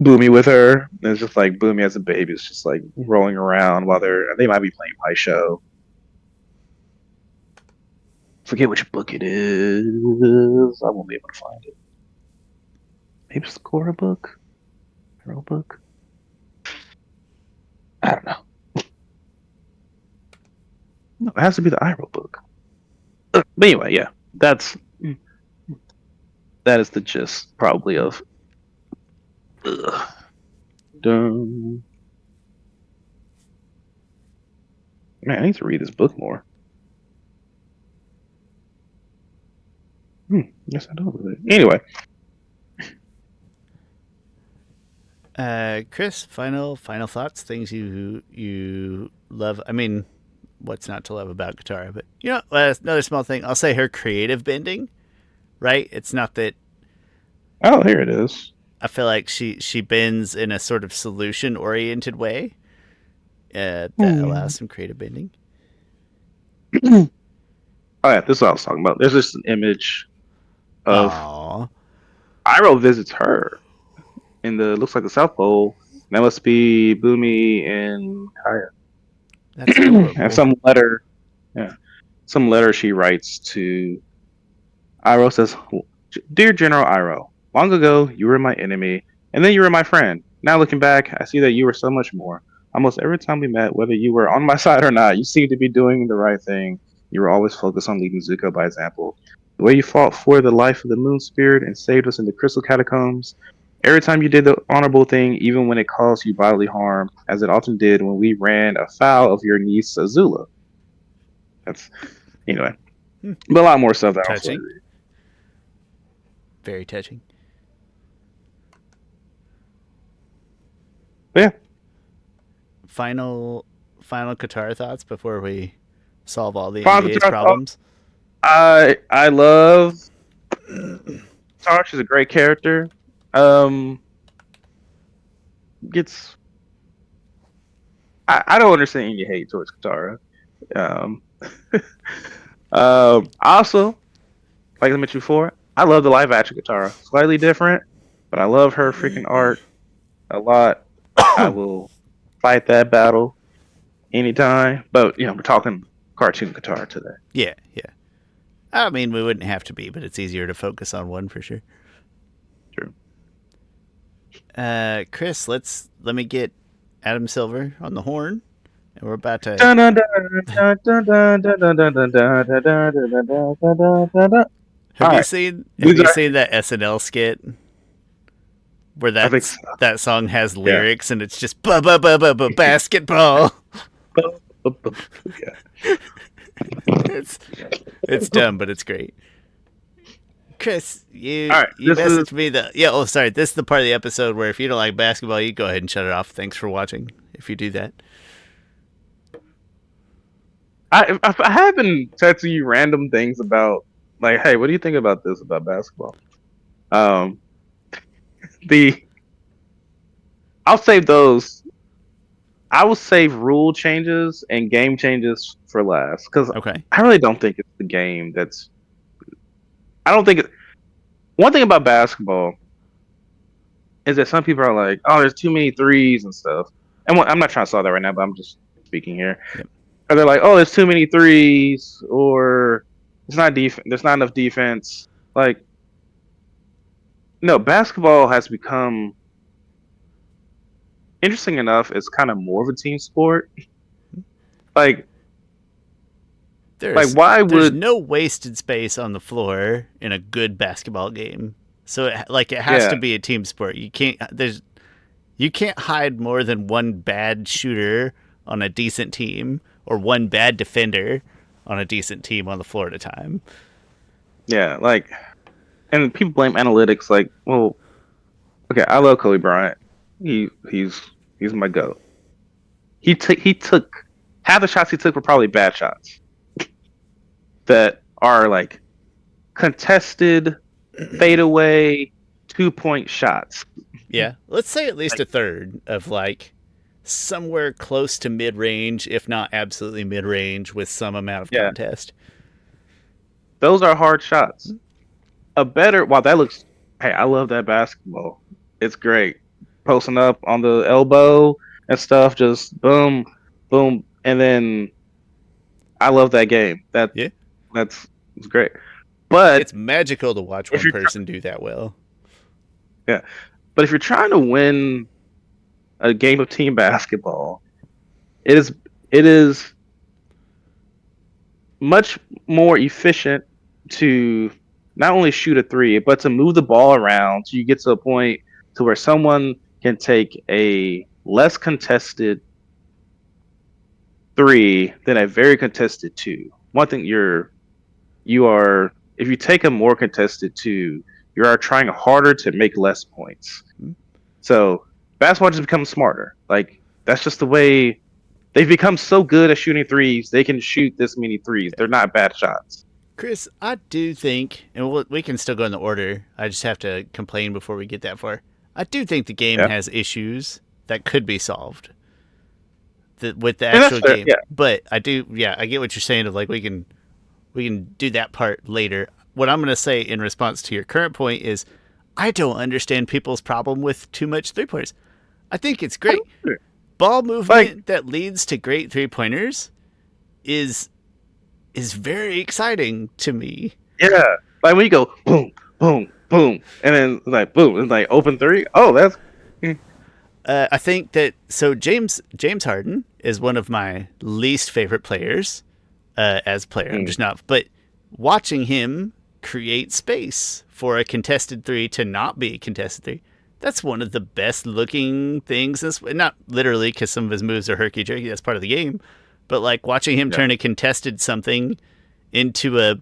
Boomy with her. And it's just like Boomy as a baby is just like rolling around while they might be playing Pai Show. Forget which book it is. I won't be able to find it. Maybe it's the Korra book, Hero book. I don't know. No, it has to be the Iroh book. But anyway, yeah, that is the gist probably of. Ugh. Dun. Man, I need to read this book more. Yes, I don't really. Anyway, Chris, final thoughts, things you love. I mean, what's not to love about Katara? But another small thing. I'll say her creative bending. Right? It's not that oh, here it is. I feel like she bends in a sort of solution oriented way that allows some creative bending. Oh yeah, this is what I was talking about. There's just an image of Aww, Iroh visits her in the looks like the South Pole. And that must be Boomy and Kaya. that's And adorable. some letter, yeah, some letter she writes to Iroh says, "Dear General Iroh, long ago you were my enemy, and then you were my friend. Now looking back, I see that you were so much more. Almost every time we met, whether you were on my side or not, you seemed to be doing the right thing. You were always focused on leading Zuko by example. The way you fought for the life of the Moon Spirit and saved us in the Crystal Catacombs. Every time you did the honorable thing, even when it caused you bodily harm, as it often did when we ran afoul of your niece Azula." That's anyway, Hmm. but a lot more stuff that I don't feel like Touching, reading. very touching. But yeah. Final, final Katara thoughts before we solve all the Final NBA's Fantasy. problems. I love Tar. She's a great character. Um, gets I don't understand any hate towards Katara. Um, also, like I mentioned before, I love the live action Katara. Slightly different, but I love her freaking art a lot. I will fight that battle anytime. But we're talking cartoon Katara today. Yeah, yeah. I mean, we wouldn't have to be, but it's easier to focus on one for sure. True. Chris, let me get Adam Silver on the horn, and we're about to. Dun, dun, dun, dun, dun, dun, dun, dun, dun, dun, dun, dun, dun, dun, dun, dun, dun, dun. All Have you right, seen Have these you are. seen that SNL skit where I think so. that song has Yeah. lyrics and it's just ba ba ba ba ba basketball? Yeah. It's it's dumb, but it's great. Chris, you All right, you this is. messaged me the yeah. Oh, sorry. This is the part of the episode where if you don't like basketball, you go ahead and shut it off. Thanks for watching. If you do that, I have been texting you random things about like, hey, what do you think about this about basketball? Um, the I'll save those. I will save rule changes and game changes for last because okay. I really don't think it's the game that's. I don't think it. One thing about basketball is that some people are like, oh, there's too many threes and stuff. And I'm not trying to solve that right now, but I'm just speaking here. Yep. Or they're like, oh, there's too many threes, or it's not There's not enough defense. Like, no, basketball has become interesting enough. It's kind of more of a team sport. Like, why There's would? no wasted space on the floor in a good basketball game. So it has to Yeah, be a team sport. You can't hide more than one bad shooter on a decent team or one bad defender on a decent team on the floor at a time. yeah. Like, and people blame analytics. Like, well, okay, I love Kobe Bryant. He's my goat. He took half the shots he took were probably bad shots that are like contested fadeaway 2 point shots. Yeah, let's say at least Like, a third of like somewhere close to mid range, if not absolutely mid range, with some amount of yeah, contest. those are hard shots. A better wow, that looks. Hey, I love that basketball. It's great. Posting up on the elbow and stuff, just boom, boom, and then I love that game. Yeah, That's it's great. But it's magical to watch if one you're person do that well. yeah, but if you're trying to win a game of team basketball, it is it is much more efficient to not only shoot a three, but to move the ball around so you get to a point to where someone can take a less contested three than a very contested two. One thing you are if you take a more contested two, you are trying harder to make less points. So basketball just becomes smarter. Like that's just the way they've become so good at shooting threes. They can shoot this many threes. They're not bad shots. Chris, I do think, and we can still go in the order. I just have to complain before we get that far. I do think the game Yeah, has issues that could be solved with the and that's actual fair. game. Yeah, But I do, yeah, I get what you're saying. Of like we can We can do that part later. What I'm going to say in response to your current point is I don't understand people's problem with too much three pointers. I think it's I great. don't- Ball Like, movement that leads to great three pointers is very exciting to me. yeah, like when you go boom, boom, boom, and then like boom, and like open three. Oh, that's mm, I think that so James Harden is one of my least favorite players as a player. I'm mm, just not. But watching him create space for a contested three to not be a contested three, that's one of the best looking things. Not literally, because some of his moves are herky jerky. That's part of the game. But like watching him yeah, turn a contested something into a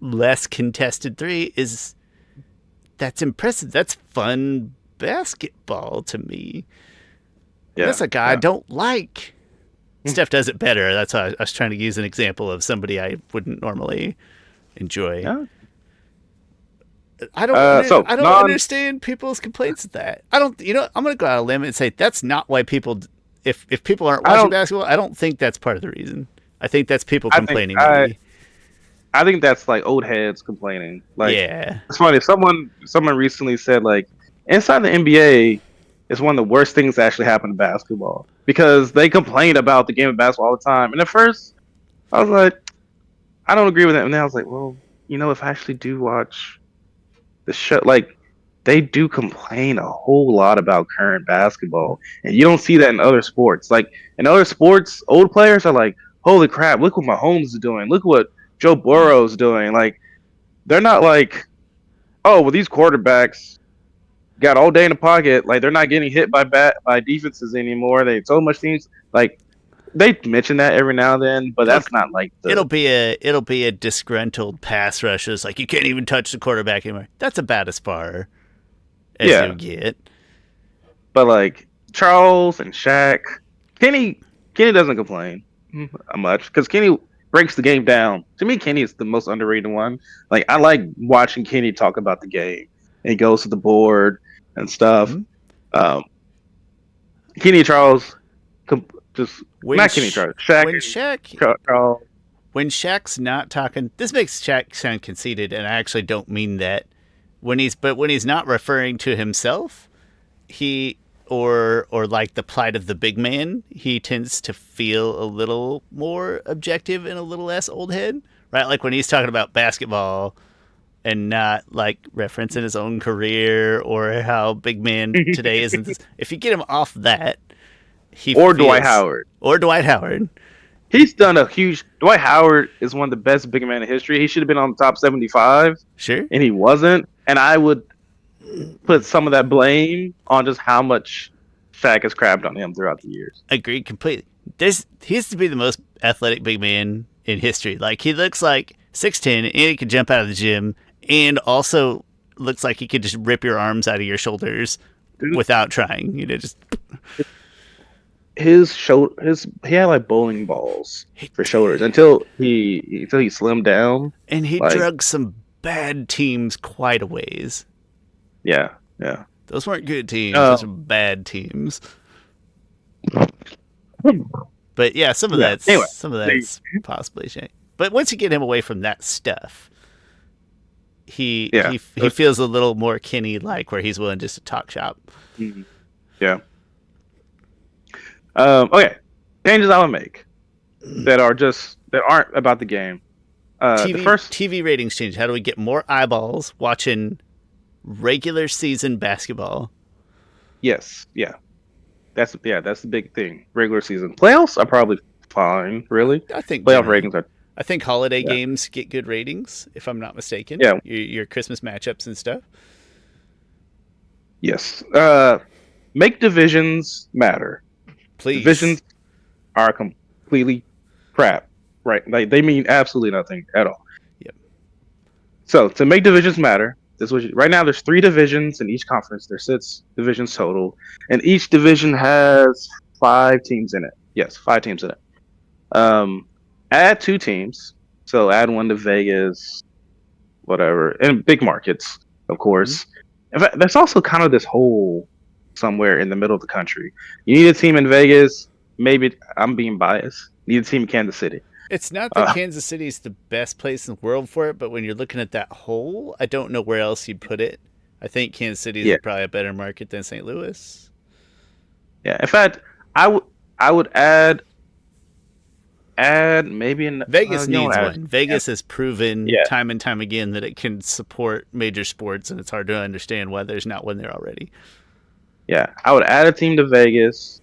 less contested three is that's impressive. That's fun basketball to me. And yeah, that's a guy I yeah. don't like. Mm. Steph does it better. That's why I was trying to use an example of somebody I wouldn't normally enjoy. Yeah. I So don't non, understand people's complaints with that. I don't. I'm going to go out on a limb and say that's not why people. If people aren't I watching don't. basketball, I don't think that's part of the reason. I think that's people I think complaining. Maybe. I think that's like old heads complaining. Like Yeah. it's funny. Someone recently said like inside the NBA is one of the worst things that actually happen to basketball because they complain about the game of basketball all the time. And at first, I was like, I don't agree with that. And then I was like, well, if I actually do watch the show, like they do complain a whole lot about current basketball, and you don't see that in other sports. Like in other sports, old players are like, "Holy crap! Look what Mahomes is doing. Look what Joe Burrow's doing." Like they're not like, "Oh, well, these quarterbacks got all day in the pocket. Like they're not getting hit by defenses anymore. They so much teams like." They mention that every now and then, but It'll that's not like it'll the be a disgruntled pass rusher. It's like you can't even touch the quarterback anymore. That's about as far as you'll yeah. get. But like Charles and Shaq, Kenny doesn't complain much because Kenny breaks the game down. To me, Kenny is the most underrated one. Like I like watching Kenny talk about the game. And he goes to the board and stuff. Hmm? Um, Kenny Charles, just When not Kenny Sh- Charles, Shaq when and Shaq Charles. when Shaq's not talking, this makes Shaq sound conceited, and I actually don't mean that. When he's not referring to himself, he or like the plight of the big man, he tends to feel a little more objective and a little less old head, right? Like when he's talking about basketball and not like referencing his own career or how big man today isn't this. If you get him off that, he Or Dwight feels Howard. or Dwight Howard. He's done a huge. Dwight Howard is one of the best big men in history. He should have been on the top 75, Sure. and he wasn't. And I would put some of that blame on just how much Shaq has crapped on him throughout the years. Agreed completely. He used to be the most athletic big man in history. Like he looks like 6'10", and he could jump out of the gym, and also looks like he could just rip your arms out of your shoulders Dude, without trying. Just he had like bowling balls he for shoulders did. until he slimmed down. And he Like drug some bad teams quite a ways. yeah, yeah. Those weren't good teams. Uh, Those were bad teams. But yeah, yeah. Anyway, some of that's possibly shame. But once you get him away from that stuff, yeah, he feels a little more Kenny like, where he's willing just to talk shop. yeah. Okay, changes I would make that aren't about the game. The first, TV ratings change. How do we get more eyeballs watching regular season basketball? yes, yeah. That's the big thing. Regular season playoffs are probably fine. Really, I think playoff generally. ratings are I think holiday yeah, games get good ratings, if I'm not mistaken. yeah, Your Christmas matchups and stuff. yes. Make divisions matter. Please. Divisions are completely crap, right? Like they mean absolutely nothing at all. Yep. So to make divisions matter, right now there's 3 divisions in each conference. There's 6 divisions total, and each division has 5 teams in it. Yes, 5 teams in it. Um, add 2 teams. So add one to Vegas, whatever, and big markets, of Mm-hmm. course. In fact, there's also kind of this hole somewhere in the middle of the country. You need a team in Vegas. Maybe I'm being biased. You need a team in Kansas City. It's not that Kansas City is the best place in the world for it, but when you're looking at that whole, I don't know where else you'd put it. I think Kansas City is probably a better market than St. Louis. Yeah. In fact, I would add maybe in Vegas needs one. Vegas has proven Yeah. time and time again that it can support major sports, and it's hard to understand why there's not one there already. Yeah, I would add a team to Vegas,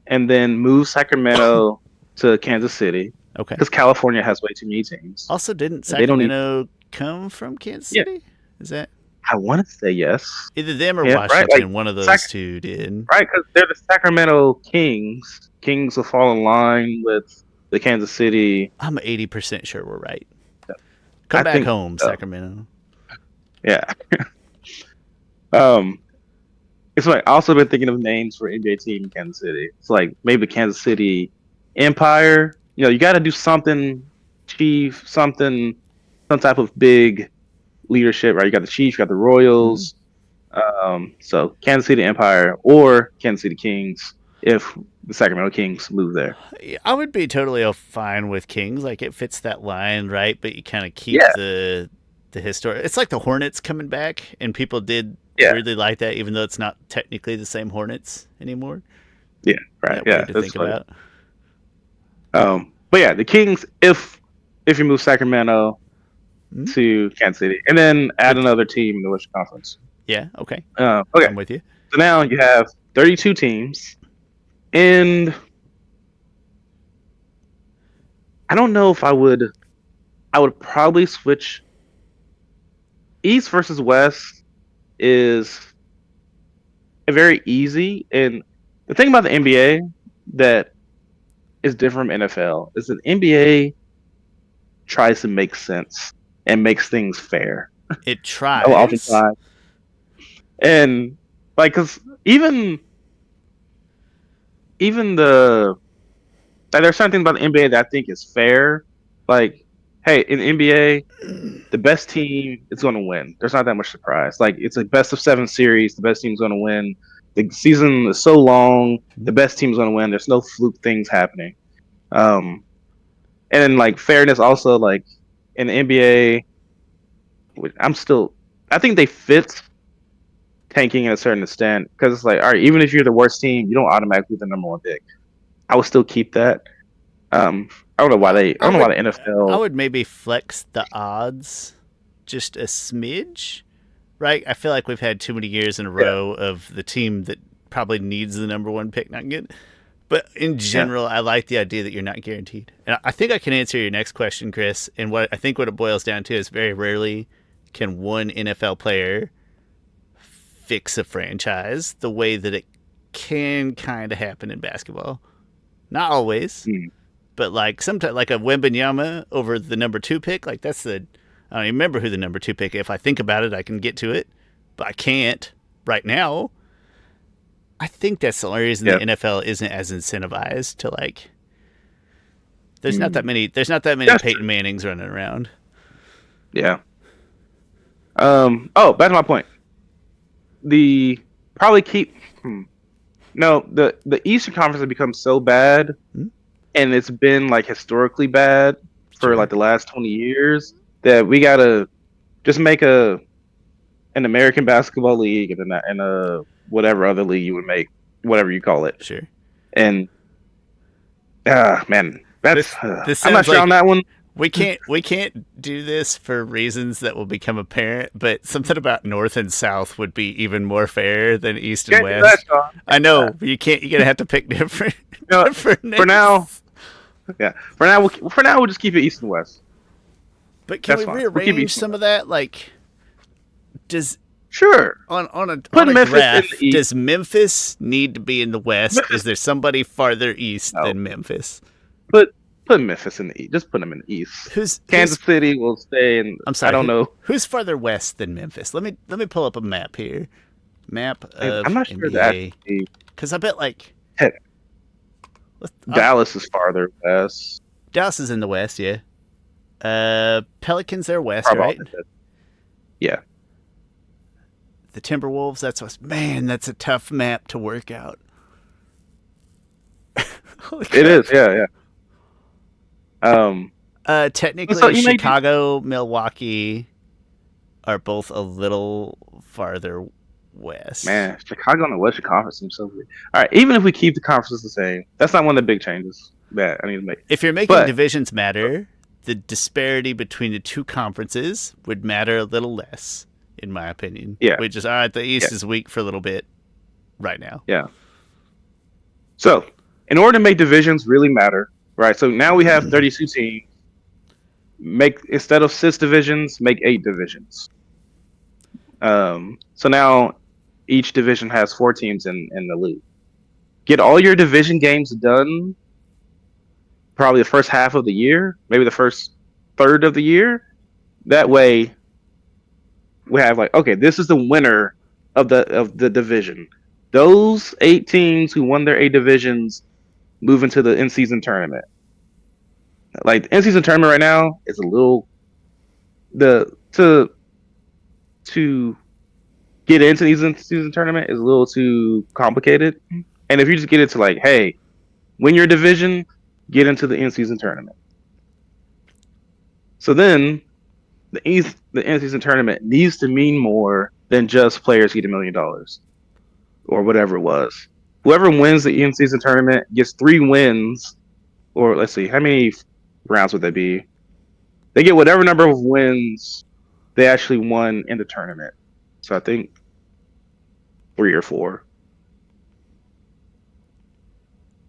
and then move Sacramento to Kansas City. Okay. Because California has way too many teams. Also, didn't They don't Sacramento come from Kansas Yeah. City? Is that I want to say yes. either them or Yeah, Washington? right, like, one of those two did. Right, because they're the Sacramento Kings. Kings will fall in line with the Kansas City. I'm 80% sure we're right. Yeah. Come I back think home, so. Sacramento. Yeah. It's like I also been thinking of names for NBA team in Kansas City. It's like maybe the Kansas City Empire. You know, you got to do something, Chief, something, some type of big leadership, right? You got the Chiefs, you got the Royals. So Kansas City Empire or Kansas City Kings if the Sacramento Kings move there. I would be totally fine with Kings. Like, it fits that line, right? But you kind of keep the historic. It's like the Hornets coming back, and people did really like that, even though it's not technically the same Hornets anymore. Yeah, right. Yeah, to think about. But yeah, the Kings, if you move Sacramento to Kansas City, and then add another team in the Western Conference. Yeah. Okay. Okay. I'm with you. So now you have 32 teams, and I don't know if I would probably switch. East versus West is very easy, and the thing about the NBA that is different from NFL is that NBA tries to make sense and makes things fair. It tries. Oftentimes. And like, cause even the like, there's something about the NBA that I think is fair. Like, hey, in the NBA, the best team is going to win. There's not that much surprise. Like, it's a best of 7 series. The best team's going to win. The season is so long. The best team's going to win. There's no fluke things happening. And then, like, fairness also, like, in the NBA, I think they fit tanking in a certain extent because it's like, all right, even if you're the worst team, you don't automatically be the number 1 pick. I would still keep that. I don't know why the NFL. I would maybe flex the odds just a smidge, right? I feel like we've had too many years in a row of the team that probably needs the number 1 pick not get. But in general, I like the idea that you're not guaranteed. And I think I can answer your next question, Chris. And what it boils down to is very rarely can one NFL player fix a franchise the way that it can kind of happen in basketball. Not always. But like sometimes, like a Wembanyama over the number 2 pick, like I don't even remember who the number 2 pick. If I think about it, I can get to it, but I can't right now. I think that's the only reason the NFL isn't as incentivized to like. There's not that many. There's not that many Peyton Mannings running around. Yeah. Oh, back to my point. The Eastern Conference has become so bad. And it's been like historically bad for like the last 20 years that we gotta just make an American Basketball League and a whatever other league you would make, whatever you call it. Sure. And man, that's this I'm not sure like on that one. We can't do this for reasons that will become apparent, but something about North and South would be even more fair than East and West. I know you can't. You're gonna have to pick different. For now, we'll just keep it East and West. But can we rearrange some of that? Like, on a graph, does Memphis need to be in the West? Is there somebody farther east than Memphis? Put Memphis in the East. Just put them in the East. Kansas City will stay in. I'm sorry. I don't know who's farther west than Memphis. Let me pull up a map here. Map of I'm not sure that because I bet like Dallas is farther west. Dallas is in the west, yeah. Pelicans, they're west, right? Yeah. The Timberwolves, that's west. Man, that's a tough map to work out. It is, yeah. Um, so Technically, you may do, Chicago, Milwaukee are both a little farther west. man. Chicago and the Western Conference seems so weird. All right, even if we keep the conferences the same, that's not one of the big changes that I need to make. If you're making But divisions matter, the disparity between the two conferences would matter a little less, in my opinion. yeah, Which is, all right, the yeah, East is weak for a little bit right now. yeah. So in order to make divisions really matter, right? So now we have 32 teams. Make instead of 6 divisions, make 8 divisions. So now each division has 4 teams in the league. Get all your division games done probably the first half of the year, maybe the first third of the year. That way we have like, okay, this is the winner of the division. Those 8 teams who won their 8 divisions move into the in season tournament. Like the in season tournament right now is a little the to get into the in season tournament is a little too complicated. And if you just get it to like, hey, win your division, get into the in season tournament. So then the in season tournament needs to mean more than just players get $1 million or whatever it was. Whoever wins the in season tournament gets 3 wins, or let's see, how many rounds would that be? They get whatever number of wins they actually won in the tournament. So I think 3 or 4.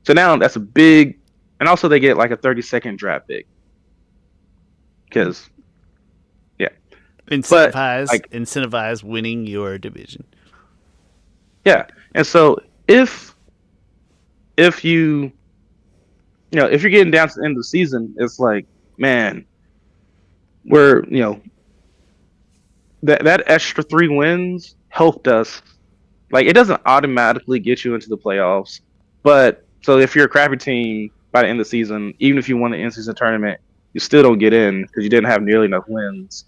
So now that's a big, and also they get like a 30-second draft pick because yeah, but like Incentivize winning your division. yeah, and so if you know if you're getting down to the end of the season, it's like man, we're that extra 3 wins helped us. Like it doesn't automatically get you into the playoffs, but so if you're a crappy team by the end of the season, even if you won the in-season tournament, you still don't get in because you didn't have nearly enough wins.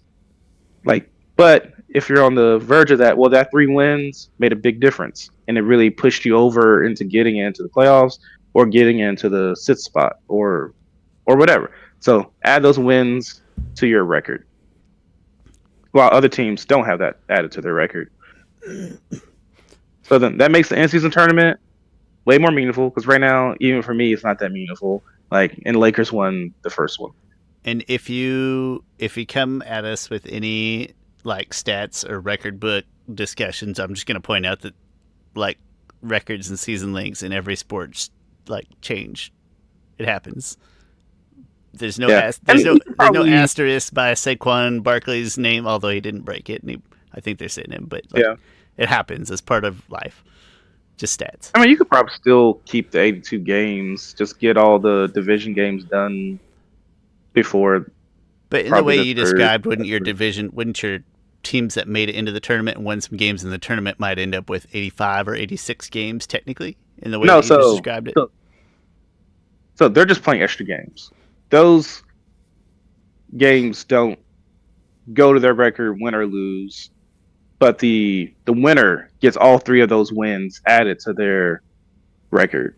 Like, but if you're on the verge of that, well, that 3 wins made a big difference, and it really pushed you over into getting into the playoffs or getting into the sixth spot or whatever. So add those wins to your record, while other teams don't have that added to their record. So then that makes the in-season tournament way more meaningful because right now, even for me, it's not that meaningful. Like, and Lakers won the first one. And if you come at us with any like stats or record book discussions, I'm just going to point out that like records and season lengths in every sport like change. It happens. There's no there's no asterisk by Saquon Barkley's name, although he didn't break it. And I think they're sitting him, but like, it happens as part of life. Just stats. I mean, you could probably still keep the 82 games, just get all the division games done before. But in the way you described, wouldn't your teams that made it into the tournament and won some games in the tournament might end up with 85 or 86 games technically in the way you just described it? So they're just playing extra games. Those games don't go to their record, win or lose, but the winner gets all 3 of those wins added to their record.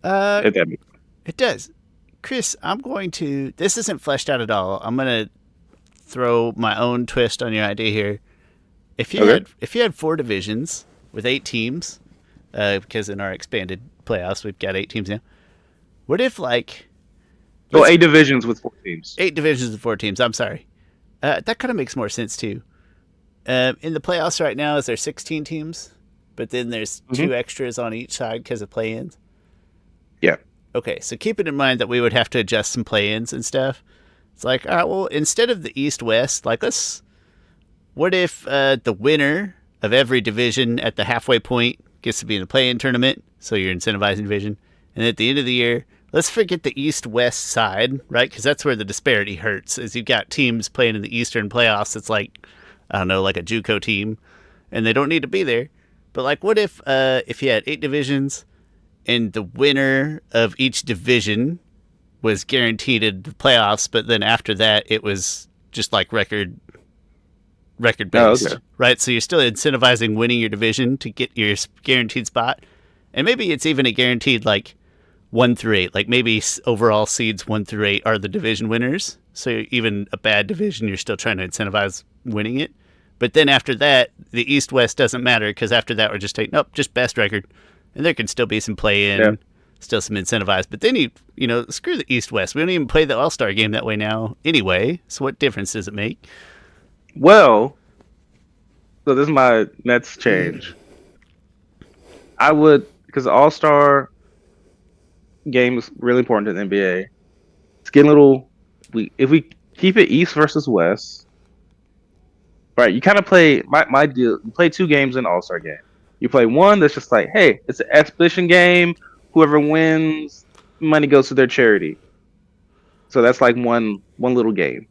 It does. Chris, this isn't fleshed out at all. I'm going to throw my own twist on your idea here. If you had 4 divisions with 8 teams, because in our expanded playoffs we've got 8 teams now. What if 8 divisions with 4 teams? 8 divisions with 4 teams. I'm sorry. That kind of makes more sense too. In the playoffs right now, is there 16 teams, but then there's 2 extras on each side because of play-ins? Yeah. Okay, so keep it in mind that we would have to adjust some play-ins and stuff. It's like, all right, well, instead of the East-West, what if the winner of every division at the halfway point gets to be in the play-in tournament, so you're incentivizing division, and at the end of the year, let's forget the East-West side, right? Because that's where the disparity hurts, is you've got teams playing in the Eastern playoffs. It's like, I don't know, like a JUCO team, and they don't need to be there. But what if you had 8 divisions, and the winner of each division was guaranteed the playoffs, but then after that, it was just like record based, right? So you're still incentivizing winning your division to get your guaranteed spot, and maybe it's even a guaranteed 1 through 8. Like maybe overall seeds 1 through 8 are the division winners. So even a bad division, you're still trying to incentivize winning it. But then after that, the East West doesn't matter because after that we're just taking just best record, and there can still be some play Yeah. in, still some incentivized. But then screw the East West. We don't even play the All Star game that way now anyway. So what difference does it make? Well, so this is my next change. I would, because the All Star game is really important to the NBA. It's getting a little. If we keep it East versus West, right? You kind of play my deal. You play 2 games in All Star game. You play one that's just like, hey, it's an exhibition game. Whoever wins, money goes to their charity. So that's like one little game.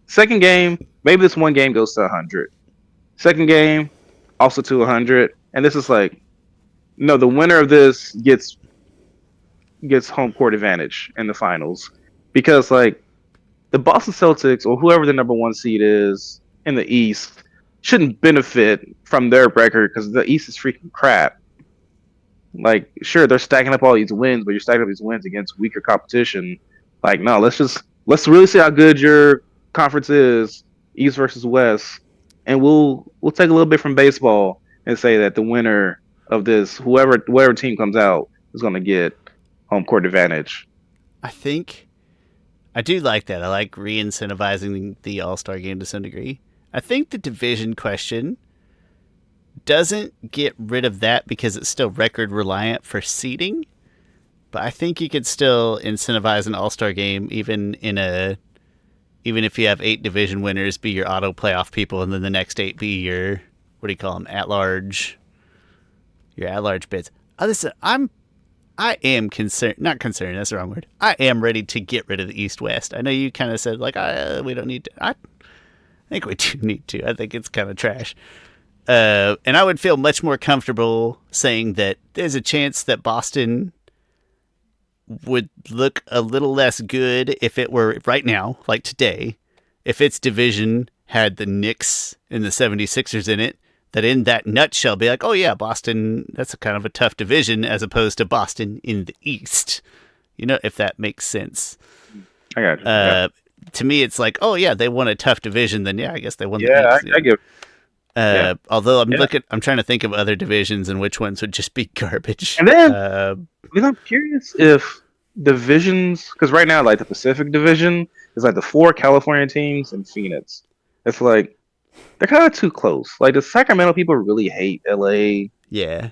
Second game, maybe this one game goes to 100. Second game, also to 100. And this is like, no, the winner of this gets home court advantage in the finals because like the Boston Celtics or whoever the number 1 seed is in the East shouldn't benefit from their record because the East is freaking crap. Like, sure, they're stacking up all these wins, but you're stacking up these wins against weaker competition. Like, no, let's really see how good your conference is, East versus West, and we'll take a little bit from baseball and say that the winner of this, whoever team comes out, is going to get home court advantage. I think I do like that. I like re-incentivizing the All-Star game to some degree. I think the division question doesn't get rid of that because it's still record reliant for seeding. But I think you could still incentivize an All-Star game even if you have 8 division winners be your auto playoff people, and then the next 8 be your what do you call them, your at-large bids. Listen, I am concerned. Not concerned. That's the wrong word. I am ready to get rid of the East-West. I know you kind of said like we don't need to. I think we do need to. I think it's kind of trash. And I would feel much more comfortable saying that there's a chance that Boston would look a little less good if it were right now, like today, if its division had the Knicks and the 76ers in it, that in that nutshell be like, oh yeah, Boston, that's a kind of a tough division as opposed to Boston in the East. If that makes sense. I got you. Yeah. To me, it's like, oh yeah, they won a tough division, then yeah, I guess they won the Yeah, East. I give. Although I'm trying to think of other divisions and which ones would just be garbage. And then I'm curious if divisions, because right now like the Pacific Division is like the 4 California teams and Phoenix. It's like they're kind of too close. Like the Sacramento people really hate LA. Yeah,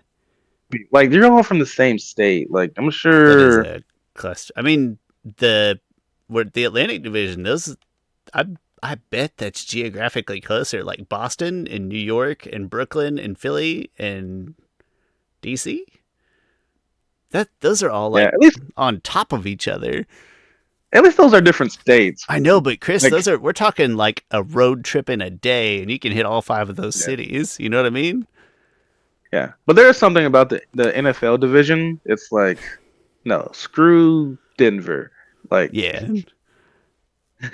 like they're all from the same state. Like I'm that sure. is a cluster. I mean, the Atlantic Division, those I bet that's geographically closer, like Boston and New York and Brooklyn and Philly and DC. Those are all like at least on top of each other. those are different states. I know, but Chris, Like, we're talking like a road trip in a day, and you can hit all 5 of those cities. You know what I mean? Yeah, but there is something about the NFL division. It's like, no, screw Denver. Like, Yeah.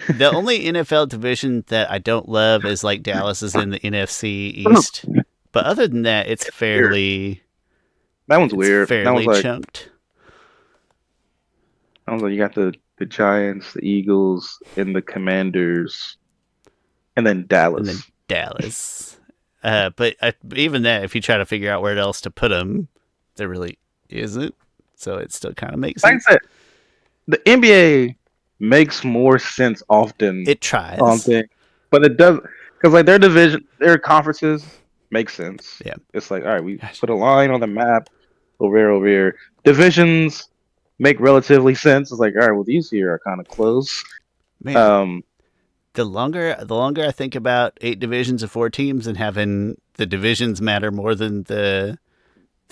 The only NFL division that I don't love is like Dallas is in the NFC East. But other than that, it's fairly that one's weird. That fairly one's like, chunked. you got the Giants, the Eagles, and the Commanders, and then Dallas. And then Dallas. But even that, if you try to figure out where else to put them, there really isn't. So it still kind of makes sense. Like I said, the NBA makes more sense often. It tries. On things, but it does because like their division, their conferences make sense. Yeah, it's like all right, we put a line on the map over here. Divisions make relatively sense. It's like all right, well these here are kind of close. Man, the longer I think about 8 divisions of 4 teams and having the divisions matter more than the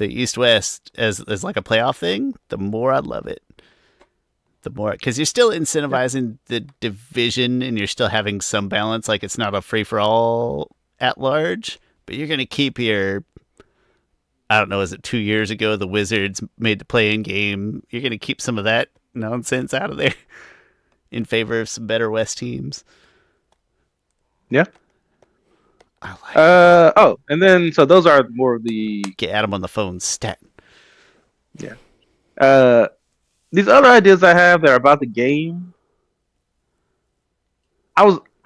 East West as like a playoff thing, the more I love it. The more, because you're still incentivizing the division and you're still having some balance. Like it's not a free for all at large, but you're going to keep your, I don't know, is it 2 years ago the Wizards made the play-in game? You're going to keep some of that nonsense out of there in favor of some better West teams. Yeah. I like it. And then so those are more of the Get Adam on the phone stat. Yeah. Uh, these other ideas I have that are about the game, I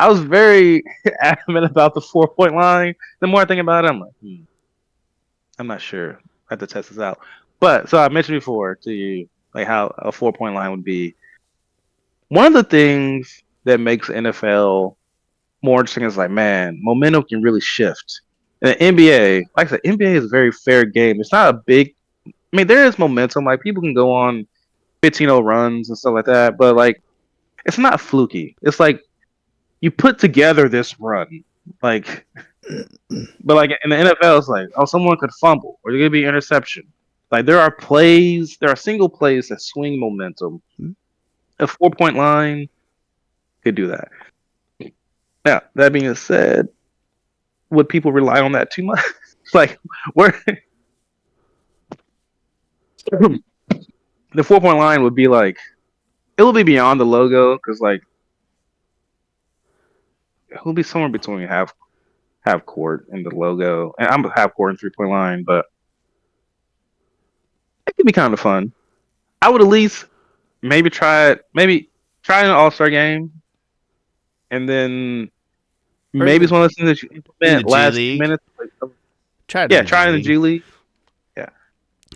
was very adamant about the 4 point line. The more I think about it, I'm like, I'm not sure. I have to test this out. But so I mentioned before to you like how a 4 point line would be. One of the things that makes NFL more interesting is like, man, momentum can really shift. And the NBA, like I said, NBA is a very fair game. It's not a big. I mean, there is momentum. Like people can go on 15-0 runs and stuff like that, but like it's not fluky. It's like you put together this run, like, but like in the NFL, it's like, oh, someone could fumble or there could be interception. Like there are single plays that swing momentum. A 4 point line could do that. Now, that being said, would people rely on that too much? Like, where the 4 point line would be like, it will be beyond the logo because like it will be somewhere between half court and the logo, and I'm half court and 3 point line, but it could be kind of fun. I would at least maybe try it, maybe try an All Star game, and then Or in maybe it's one of those things that you the implement G last 2 minutes. League. Try it in Yeah, the G try in the League. G League.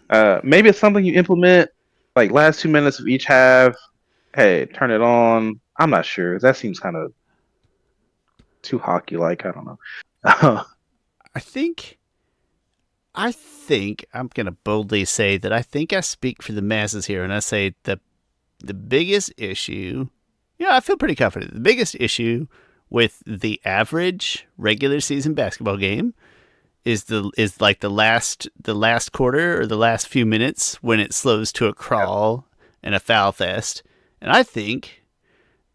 Yeah, maybe it's something you implement like last 2 minutes of each half. Hey, turn it on. I'm not sure. That seems kind of too hockey like. I don't know. I think I'm gonna boldly say that I think I speak for the masses here, and I say the biggest issue. Yeah, I feel pretty confident. The biggest issue with the average regular season basketball game is like the last quarter or the last few minutes when it slows to a crawl and a foul fest. And I think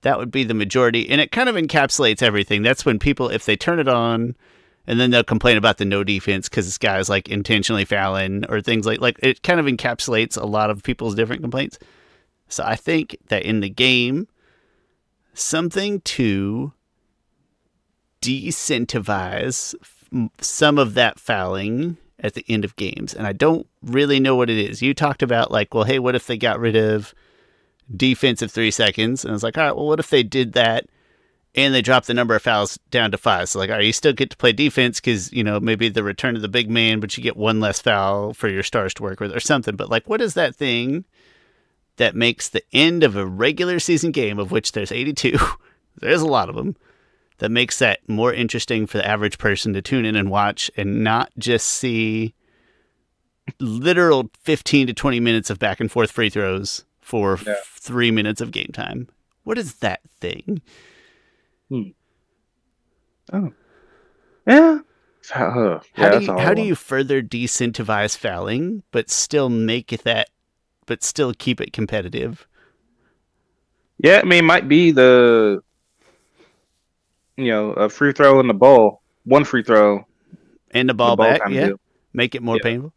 that would be the majority, and it kind of encapsulates everything. That's when people, if they turn it on, and then they'll complain about the no defense because this guy's like intentionally fouling or things like it kind of encapsulates a lot of people's different complaints. So I think that in the game, something to decentivize some of that fouling at the end of games, and I don't really know what it is. You talked about like, well, hey, what if they got rid of defensive 3 seconds? And I was like, all right, well, what if they did that and they dropped the number of fouls down to 5? So like, all right, you still get to play defense because, you know, maybe the return of the big man, but you get one less foul for your stars to work with or something. But like, what is that thing that makes the end of a regular season game, of which there's 82, there's a lot of them, that makes that more interesting for the average person to tune in and watch and not just see literal 15 to 20 minutes of back and forth free throws for Yeah. 3 minutes of game time? What is that thing? Oh, yeah. Yeah, that's a How hard do one. you further decentivize fouling but still make it that, but still keep it competitive? Yeah, I mean, it might be a free throw in the ball. One free throw, And the the ball ball back, kind of yeah, deal. make it more Yeah. painful.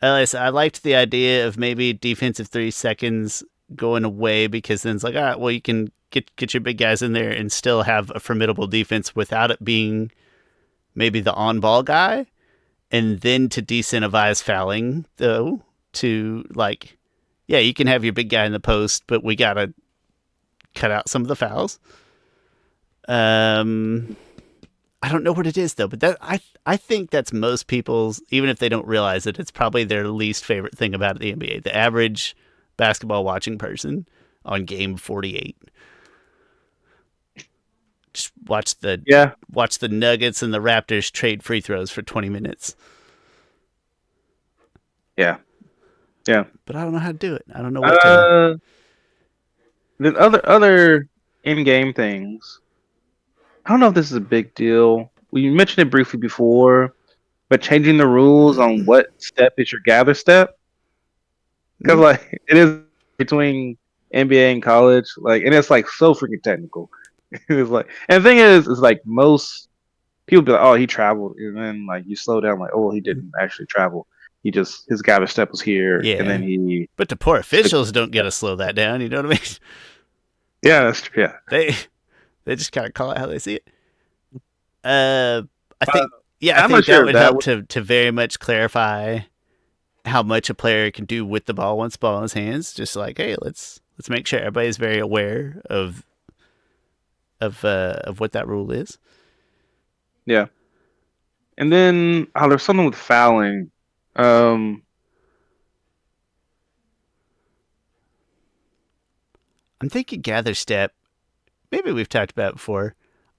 I liked the idea of maybe defensive 3 seconds going away, because then it's like, all right, well, you can get your big guys in there and still have a formidable defense without it being maybe the on ball guy. And then to decentivize fouling, though, to like, yeah, you can have your big guy in the post, but we gotta cut out some of the fouls. Um, I don't know what it is though, but I think that's most people's, even if they don't realize it, it's probably their least favorite thing about the NBA. The average basketball watching person on game 48 just Yeah. watch the Nuggets and the Raptors trade free throws for 20 minutes. Yeah. Yeah. But I don't know how to do it. I don't know what to. Uh, the other in-game things. I don't know if this is a big deal. We mentioned it briefly before, but changing the rules on what step is your gather step, because Hmm? like it is between NBA and college, like, and it's like so freaking technical. It's like, and the thing is like most people be like, oh, he traveled, and then like you slow down, like, oh, he didn't actually travel. He just his gather step was here, and then Yeah. he But the poor switched. officials don't get to slow that down. You know what I mean? Yeah, that's true. Yeah. They they just kind of call it how they see it. Uh, I Uh, think, yeah, I I'm not think that sure if would that help would. to very much clarify how much a player can do with the ball once the ball in his hands. Just like, hey, let's make sure everybody's very aware of what that rule is. Yeah. And then there's something with fouling. Um, I'm thinking gather step. Maybe we've talked about it before.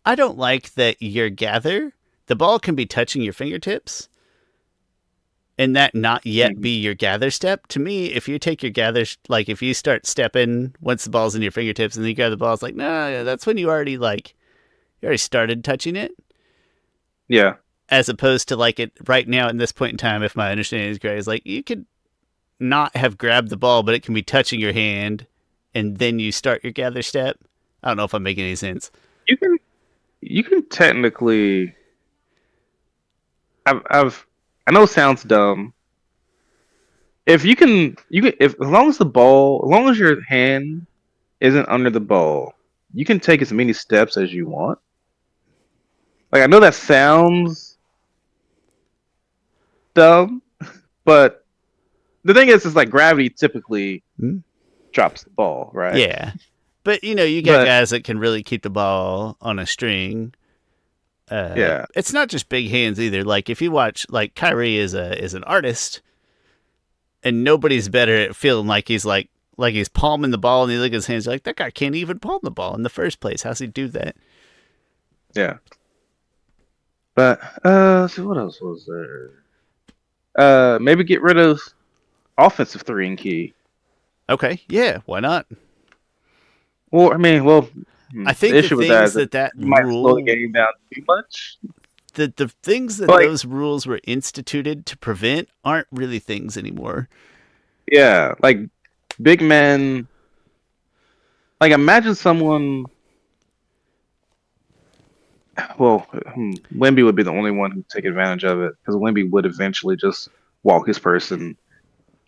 I don't like that your gather, the ball can be touching your fingertips and that not yet mhm. be your gather step. To me, if you take your gather, like if you start stepping once the ball's in your fingertips and then you grab the ball, it's like, no, that's when you already started touching it. Yeah. As opposed to like it right now in this point in time, if my understanding is correct, is like you could not have grabbed the ball, but it can be touching your hand and then you start your gather step. I don't know if I'm making any sense. You can you can technically I've I know it sounds dumb. If you can if as long as the ball as long as your hand isn't under the ball, you can take as many steps as you want. Like I know that sounds dumb, but the thing is like gravity typically Hmm? drops the ball, right? Yeah. But you got But guys that can really keep the ball on a string. yeah, It's not just big hands either. Like if you watch, like Kyrie is an artist, and nobody's better at feeling like he's palming the ball, and you look at his hands, you're like that guy can't even palm the ball in the first place. How's he do that? yeah. But so what else was there? Maybe get rid of offensive three and key. Okay, yeah, why not? Well, I mean, I the think the issue with that things is that that you might slow the rule, game down too much. the things that But like, those rules were instituted to prevent aren't really things anymore. yeah, like big men. Like imagine someone. Well, Wemby would be the only one who take advantage of it because Wemby would eventually just walk his person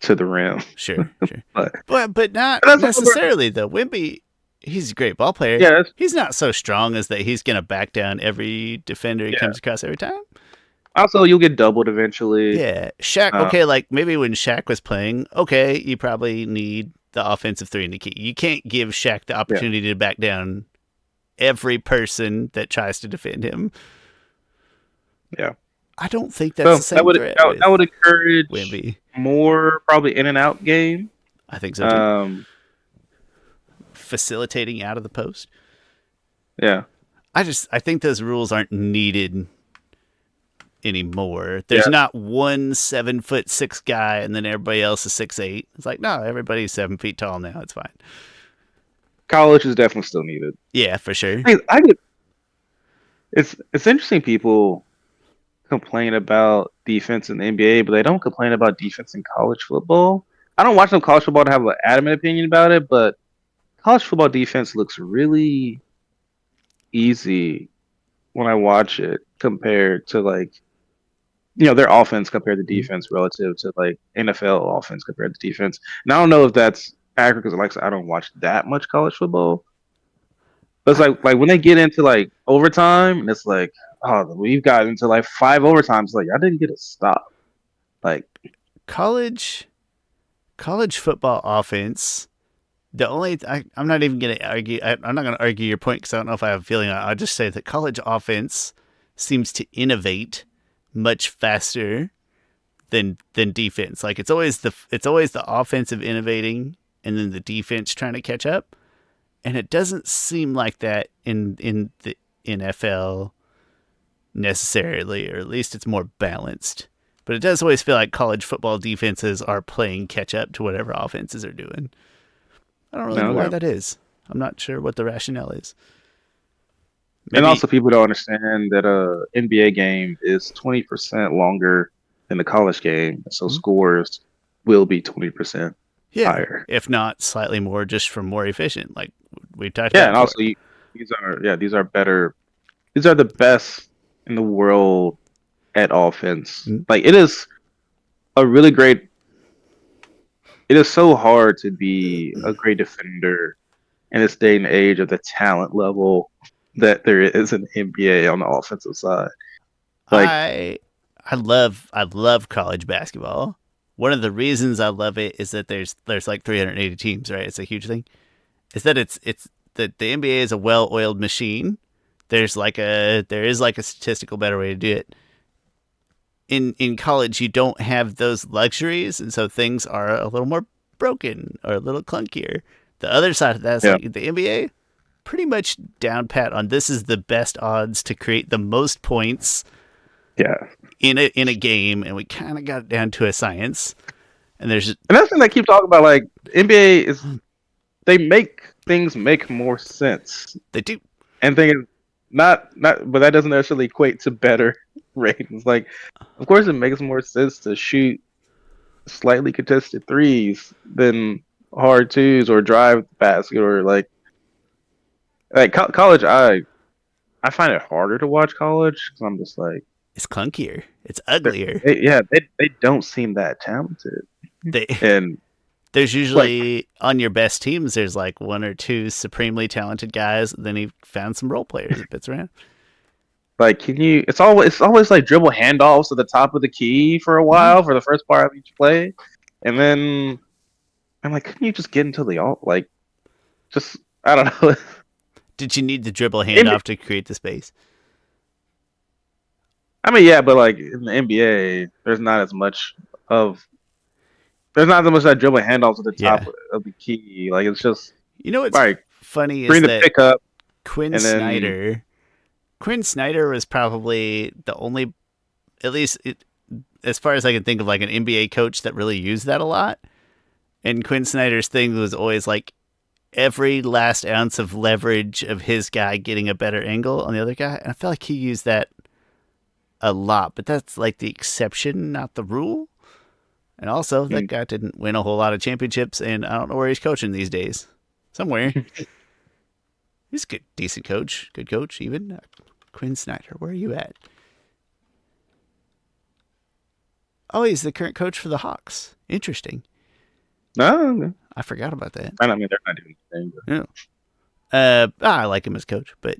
to the rim. Sure, sure. But But not that's another. necessarily though. Wimby, he's a great ball player. Yeah, that's, He's not so strong as that he's gonna back down every defender he yeah. comes across every time. Also, you'll get doubled eventually. Yeah, Shaq. Uh, Okay, like maybe when Shaq was playing, okay, you probably need the offensive three in the key. You can't give Shaq the yeah, opportunity to back down every person that tries to defend him. yeah. I don't think that's the So same threat that would with encourage Wimby. more probably in and out game. I think so too. Um, Facilitating out of the post. yeah, I think those rules aren't needed anymore. There's yeah. not one 7'6" guy and then everybody else is 6'8". It's like no, everybody's 7 feet tall now. It's fine. College is definitely still needed. Yeah, for sure. I get it's interesting people complain about defense in the NBA, but they don't complain about defense in college football. I don't watch enough college football to have an adamant opinion about it, but college football defense looks really easy when I watch it compared to like their offense compared to defense relative to like NFL offense compared to defense. And I don't know if that's accurate because like I said, I don't watch that much college football. But it's I, like when they get into like overtime and it's like, oh, we've got into like five overtimes, like I didn't get a stop. Like college college football offense. I'm not even going to argue. I'm not going to argue your point because I don't know if I have a feeling. I'll just say that college offense seems to innovate much faster than defense. Like it's always the offensive innovating and then the defense trying to catch up. And it doesn't seem like that in the NFL necessarily, or at least it's more balanced. But it does always feel like college football defenses are playing catch up to whatever offenses are doing. I don't really know no, why okay. that is. I'm not sure what the rationale is. And Maybe also people don't understand that a NBA game is 20% longer than the college game, so hmm? scores will be 20% Yeah, higher. if not slightly more, just from more efficient, like we talked Yeah, about and before. also these are better. These are the best in the world at offense. Hmm? Like it is a really great. It is so hard to be a great defender in this day and age of the talent level that there is in the NBA on the offensive side. Like, I I love college basketball. one of the reasons I love it is that there's like 380 teams, right? It's a huge thing. Is that it's that the NBA is a well-oiled machine. There is like a statistical better way to do it. In college, you don't have those luxuries, and so things are a little more broken or a little clunkier. The other side of that is Yeah, like the NBA, pretty much down pat on this is the best odds to create the most points yeah. in a game, and we kind of got it down to a science. And there's And that's the thing I keep talking about. Like NBA is, they make things make more sense. they do. And thing is, not, but that doesn't necessarily equate to better ratings. Like, of course, it makes more sense to shoot slightly contested threes than hard twos or drive the basket or college. I find it harder to watch college because I'm just like, It's clunkier. It's uglier. they don't seem that talented. They And there's like usually on your best teams there's like one or two supremely talented guys. Then he found some role players that bits around. can you? It's always like dribble handoffs at the top of the key for a Mm-hmm. while for the first part of each play, and then I'm like, couldn't you just get into the alt? Like, just I don't know. Did you need the dribble NBA handoff to create the space? I mean, yeah, but like in the NBA, of there's not as much that dribble handoffs at the top Yeah. of the key. Like it's just You know what's like funny is bring the that pick up Quinn and then Snyder Quinn Snyder was probably the only, at least as far as I can think of, like an NBA coach that really used that a lot. And Quinn Snyder's thing was always like every last ounce of leverage of his guy getting a better angle on the other guy. And I feel like he used that a lot, but that's like the exception, not the rule. And also, that mm, guy didn't win a whole lot of championships, and I don't know where he's coaching these days. Somewhere. He's a good, decent coach. Good coach, even. Quinn Snyder, where are you at? Oh, he's the current coach for the Hawks. Interesting. no, I forgot about that. I mean they're not doing anything. Yeah. I like him as coach, but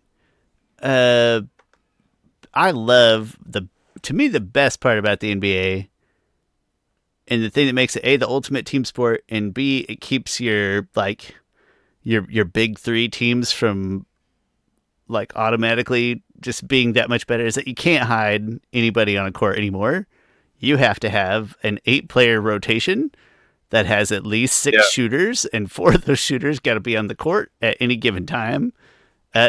uh, I love to me, the best part about the NBA and the thing that makes it A, the ultimate team sport, and B, it keeps your your big three teams from like automatically just being that much better is that you can't hide anybody on a court anymore. You have to have an 8-player rotation that has at least Yeah, 6 shooters, and 4 of those shooters got to be on the court at any given time.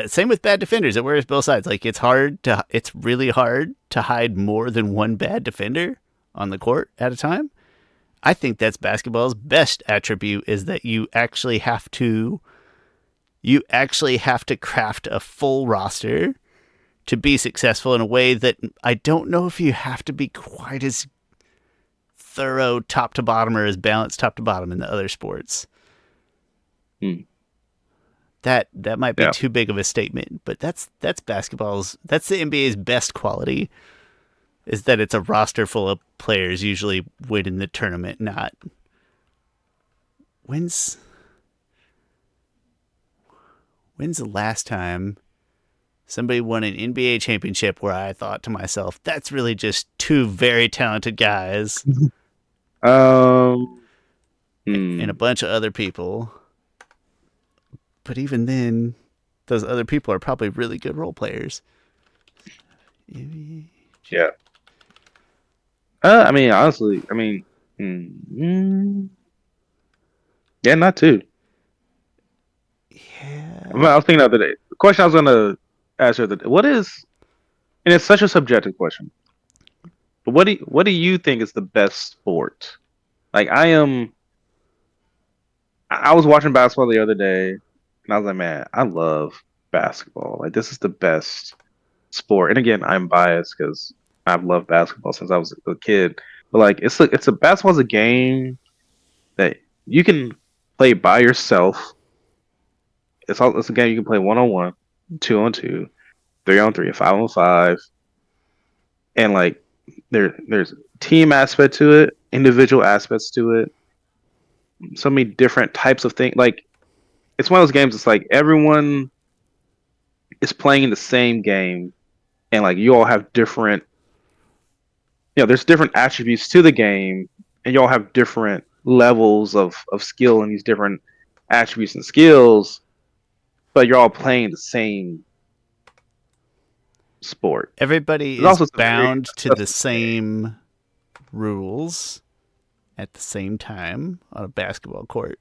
Same with bad defenders. It wears both sides. Like it's really hard to hide more than one bad defender on the court at a time. I think that's basketball's best attribute is that you actually have to craft a full roster to be successful in a way that I don't know if you have to be quite as thorough top to bottom or as balanced top to bottom in the other sports. mm, That might be yeah, too big of a statement, but that's that's the NBA's best quality is that it's a roster full of players usually winning the tournament, not when's when's the last time somebody won an NBA championship where I thought to myself, that's really just two very talented guys um, and a hmm, bunch of other people. But even then, those other people are probably really good role players. yeah. I mean, honestly, I mean, yeah, not too. Yeah. I was thinking the other day. The question I was gonna ask her that what is, and it's such a subjective question. But what do you think is the best sport? Like I was watching basketball the other day, and I was like, man, I love basketball. Like this is the best sport. And again, I'm biased because I've loved basketball since I was a kid. But like, it's a basketball's a game that you can play by yourself. It's a game you can play 1-on-1, 2-on-2, 3-on-3, 5-on-5, and like there's team aspect to it, individual aspects to it, so many different types of things. Like it's one of those games. It's like everyone is playing in the same game, and like you all have different, there's different attributes to the game, and y'all have different levels of skill and these different attributes and skills, but you're all playing the same sport. Everybody There's is also some very bound to the accessible game. same rules at the same time on a basketball court.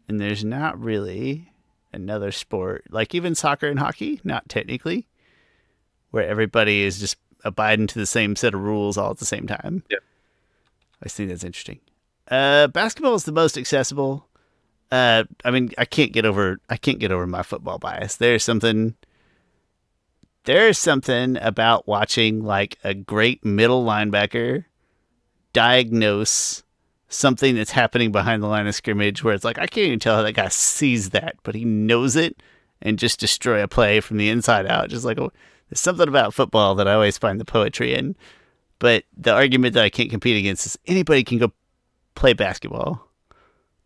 And there's not really another sport, like even soccer and hockey, not technically, where everybody is just abiding to the same set of rules all at the same time. Yeah. I think that's interesting. Basketball is the most accessible. I mean, I can't get over my football bias. There's something about watching like a great middle linebacker diagnose something that's happening behind the line of scrimmage where it's like I can't even tell how that guy sees that, but he knows it and just destroy a play from the inside out. Just like there's something about football that I always find the poetry in. But the argument that I can't compete against is anybody can go play basketball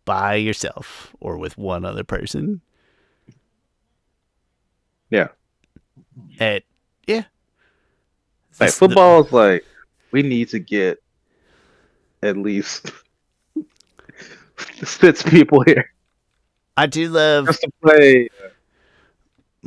by yourself or with one other person. Yeah. Yeah. Like football is like we need to get at least 6 people here I do love just to play.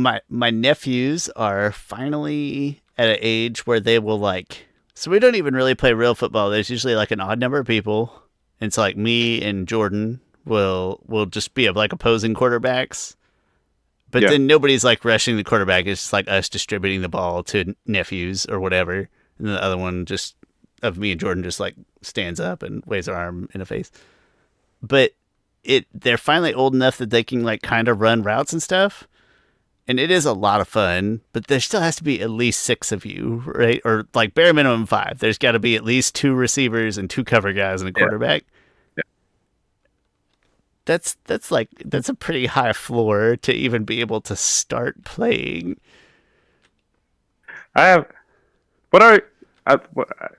my nephews are finally at an age where they will like. So we don't even really play real football. There's usually like an odd number of people. It's like me and Jordan will just be like opposing quarterbacks. But then nobody's like rushing the quarterback. It's just like us distributing the ball to nephews or whatever. And the other one just of me and Jordan just like stands up and waves our arm in the face. But they're finally old enough that they can like kind of run routes and stuff. And it is a lot of fun, but there still has to be at least 6 of you, right? Or like bare minimum 5. There's got to be at least 2 receivers and 2 cover guys and a quarterback. Yeah. That's a pretty high floor to even be able to start playing. This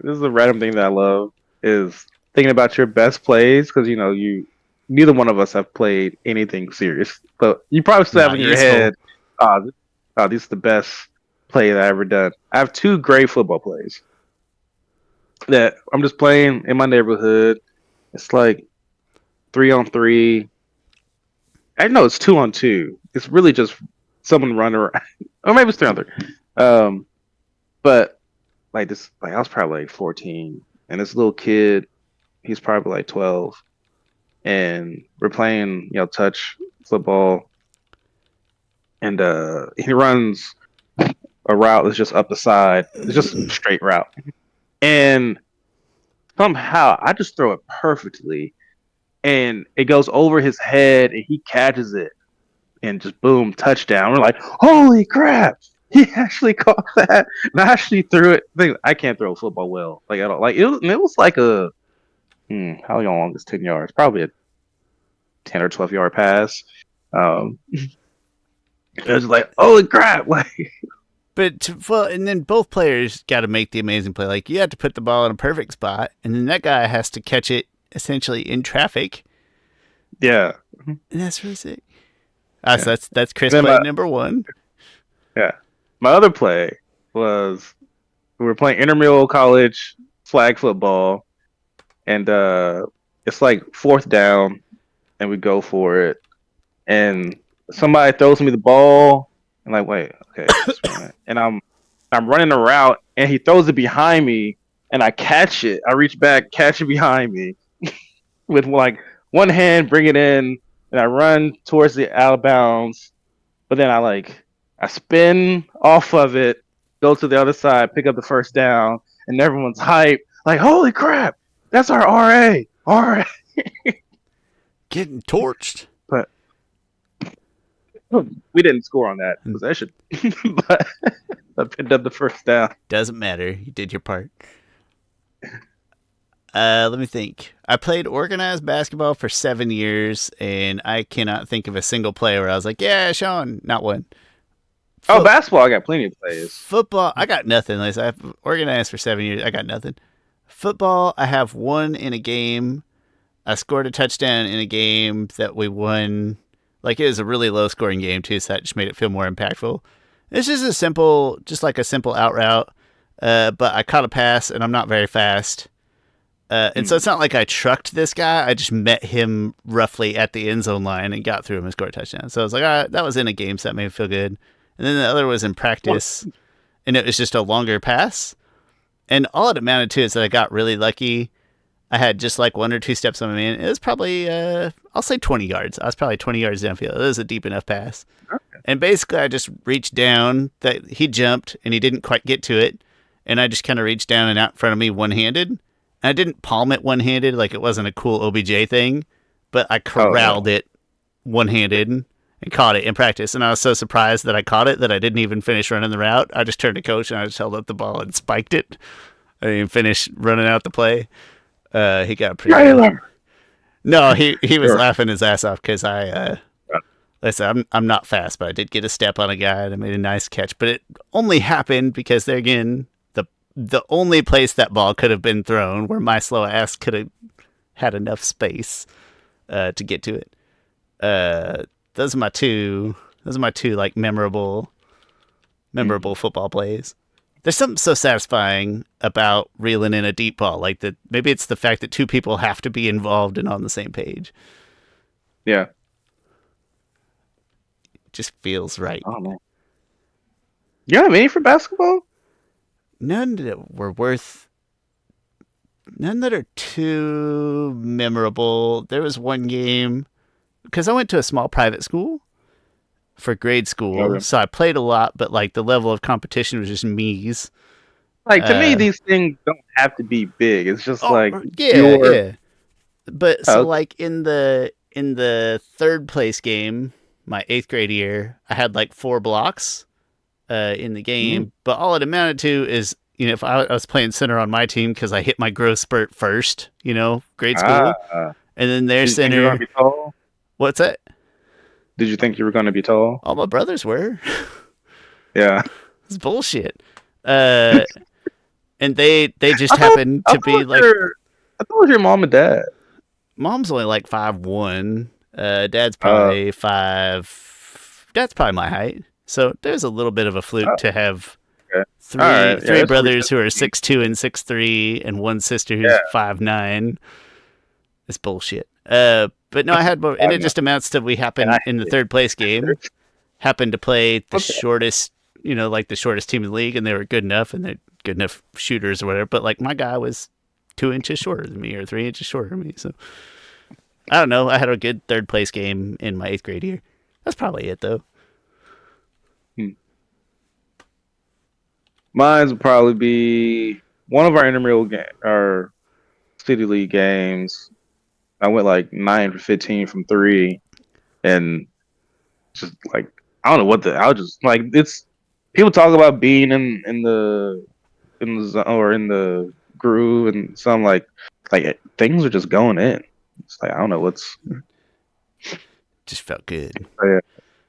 is a random thing that I love is thinking about your best plays because neither one of us have played anything serious, but you probably still have in your head, this is the best play that I've ever done. I have 2 great football plays that I'm just playing in my neighborhood. It's like 3-on-3. I know it's 2-on-2. It's really just someone running around, or maybe it's 3-on-3. But like this, like I was probably like 14, and this little kid, he's probably like 12, and we're playing, touch football, and he runs a route that's just up the side. It's just a straight route, and somehow I just throw it perfectly, and it goes over his head, and he catches it, and just boom, touchdown. We're like, holy crap! He actually caught that, and I actually threw it. I can't throw a football well, like at all. Like it was like a how long is 10 yards? Probably a 10 or 12 yard pass. It was like, holy crap! Like, And then both players got to make the amazing play. Like you have to put the ball in a perfect spot, and then that guy has to catch it essentially in traffic. Yeah, and that's really sick. So that's Chris play number 1. Yeah, my other play was we were playing intramural college flag football, and it's like 4th down, and we go for it, and somebody throws me the ball, and like, wait, okay, and I'm running a route, and he throws it behind me, and I catch it. I reach back, catch it behind me, with like one hand, bring it in, and I run towards the out of bounds, but then I spin off of it, go to the other side, pick up the 1st down, and everyone's hyped, like, holy crap, that's our RA, RA. Getting torched. But we didn't score on that possession. But I picked up the 1st down. Doesn't matter. You did your part. Let me think. I played organized basketball for 7 years, and I cannot think of a single play where I was like, yeah, Shawn, not one. Basketball, I got plenty of plays. Football, I got nothing. Like, I've organized for 7 years. I got nothing. Football, I have one in a game. I scored a touchdown in a game that we won. Like, it was a really low scoring game too, so that just made it feel more impactful. It's just a simple out route. But I caught a pass, and I'm not very fast. And so it's not like I trucked this guy. I just met him roughly at the end zone line and got through him and scored a touchdown. So I was like, all right, that was in a game, so that made me feel good. And then the other was in practice, and it was just a longer pass. And all it amounted to is that I got really lucky. I had just like 1 or 2 steps on my man. It was probably, I'll say 20 yards. I was probably 20 yards downfield. It was a deep enough pass. Okay. And basically, I just reached down. That he jumped, and he didn't quite get to it. And I just kind of reached down and out in front of me one-handed. And I didn't palm it one-handed, like it wasn't a cool OBJ thing. But I corralled it one-handed and caught it in practice. And I was so surprised that I caught it that I didn't even finish running the route. I just turned to coach, and I just held up the ball and spiked it. I didn't even finish running out the play. He got pretty good. No, he was laughing his ass off because listen, I'm not fast, but I did get a step on a guy and I made a nice catch. But it only happened because there again, the only place that ball could have been thrown where my slow ass could have had enough space to get to it. Those are my two like memorable football plays. There's something so satisfying about reeling in a deep ball. Like that, maybe it's the fact that 2 people have to be involved and on the same page. Yeah. It just feels right. Oh, man. You don't have any for basketball? None that were worth... None that are too memorable. There was one game... Because I went to a small private school for grade school, so I played a lot, but like the level of competition was just me's. Like to me, these things don't have to be big. It's just yeah. But so like in the 3rd place game, my 8th grade year, I had like 4 blocks in the game, but all it amounted to is if I was playing center on my team because I hit my growth spurt first, grade school, and then their center. You were gonna be tall? What's that? Did you think you were going to be tall? All my brothers were. Yeah. It's bullshit. And they just happened to be like... I thought it was your mom and dad. Mom's only like 5'1". Dad's probably 5... Dad's probably my height. So there's a little bit of a fluke to have three brothers who are 6'2" and 6'3", and one sister who's 5'9". It's bullshit. But no, I had more, and it just amounts to we happened in the 3rd place game, happened to play the shortest, like the shortest team in the league, and they were good enough, and they're good enough shooters or whatever. But like my guy was 2 inches shorter than me or 3 inches shorter than me, so I don't know. I had a good 3rd place game in my 8th grade year. That's probably it though. Mine would probably be one of our intramural our city league games. I went like 9 for 15 from 3, and just like I don't know what I was just like it's people talk about being in the zone or in the groove, and some like things are just going in. It's like I don't know what's just felt good.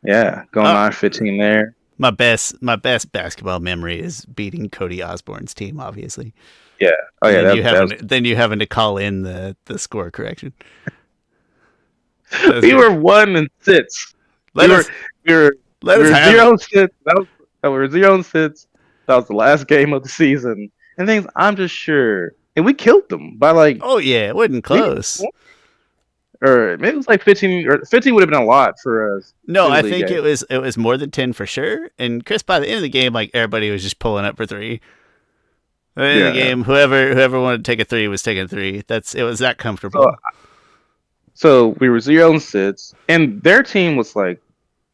Yeah, going 9-15 there. My best basketball memory is beating Cody Osborne's team, obviously. Yeah. Oh yeah. Then you having to call in the score correction. We were 1-6. We were 0-6. We were 0-6. That was the last game of the season. And things I'm just sure, and we killed them by like. Oh yeah, it wasn't close. Or maybe it was like 15. Or 15 would have been a lot for us. No, I think it was more than 10 for sure. And Chris, by the end of the game, like everybody was just pulling up for 3. By the end of the game, whoever wanted to take a 3 was taking a 3. It was that comfortable. So we were 0-6, and their team was like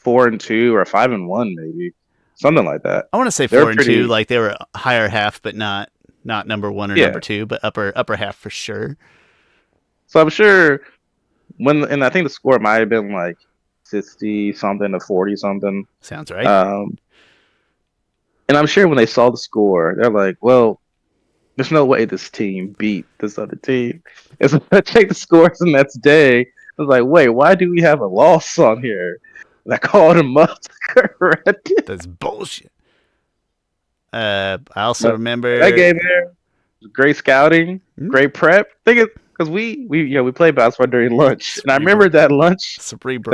4-2 or 5-1, maybe something like that. I want to say 4-2, like they were higher half, but not number 1 or number 2, but upper half for sure. So I'm sure and I think the score might have been like 60 something to 40 something. Sounds right. And I'm sure when they saw the score, they're like, "Well, there's no way this team beat this other team." And so I checked the scores the next day. I was like, "Wait, why do we have a loss on here?" And I called them up to correct it. That's bullshit. I also remember that game there. Great scouting, great prep. Because we played basketball during lunch, and I remember that lunch period.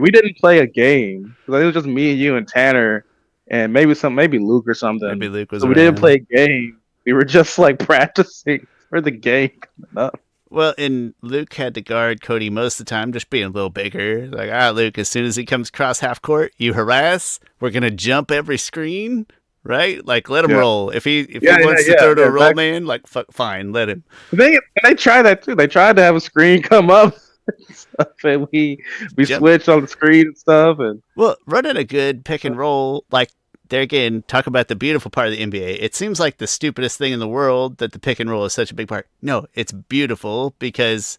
We didn't play a game because it was just me and you and Tanner, and maybe Luke or something. Maybe Luke was. So we didn't play a game. We were just like practicing for the game coming up. Well, and Luke had to guard Cody most of the time, just being a little bigger. Like, all right, Luke, as soon as he comes across half court, you harass. We're gonna jump every screen, right? Like, let him Yeah, roll. If he yeah, wants to throw to a roll exactly. man, like, fine, let him. They tried that too. They tried to have a screen come up, and stuff, and we Jump. switched on the screen and stuff, and Well, running a good pick and roll, like there again, talk about the beautiful part of the NBA. It seems like the stupidest thing in the world that the pick and roll is such a big part. No, it's beautiful because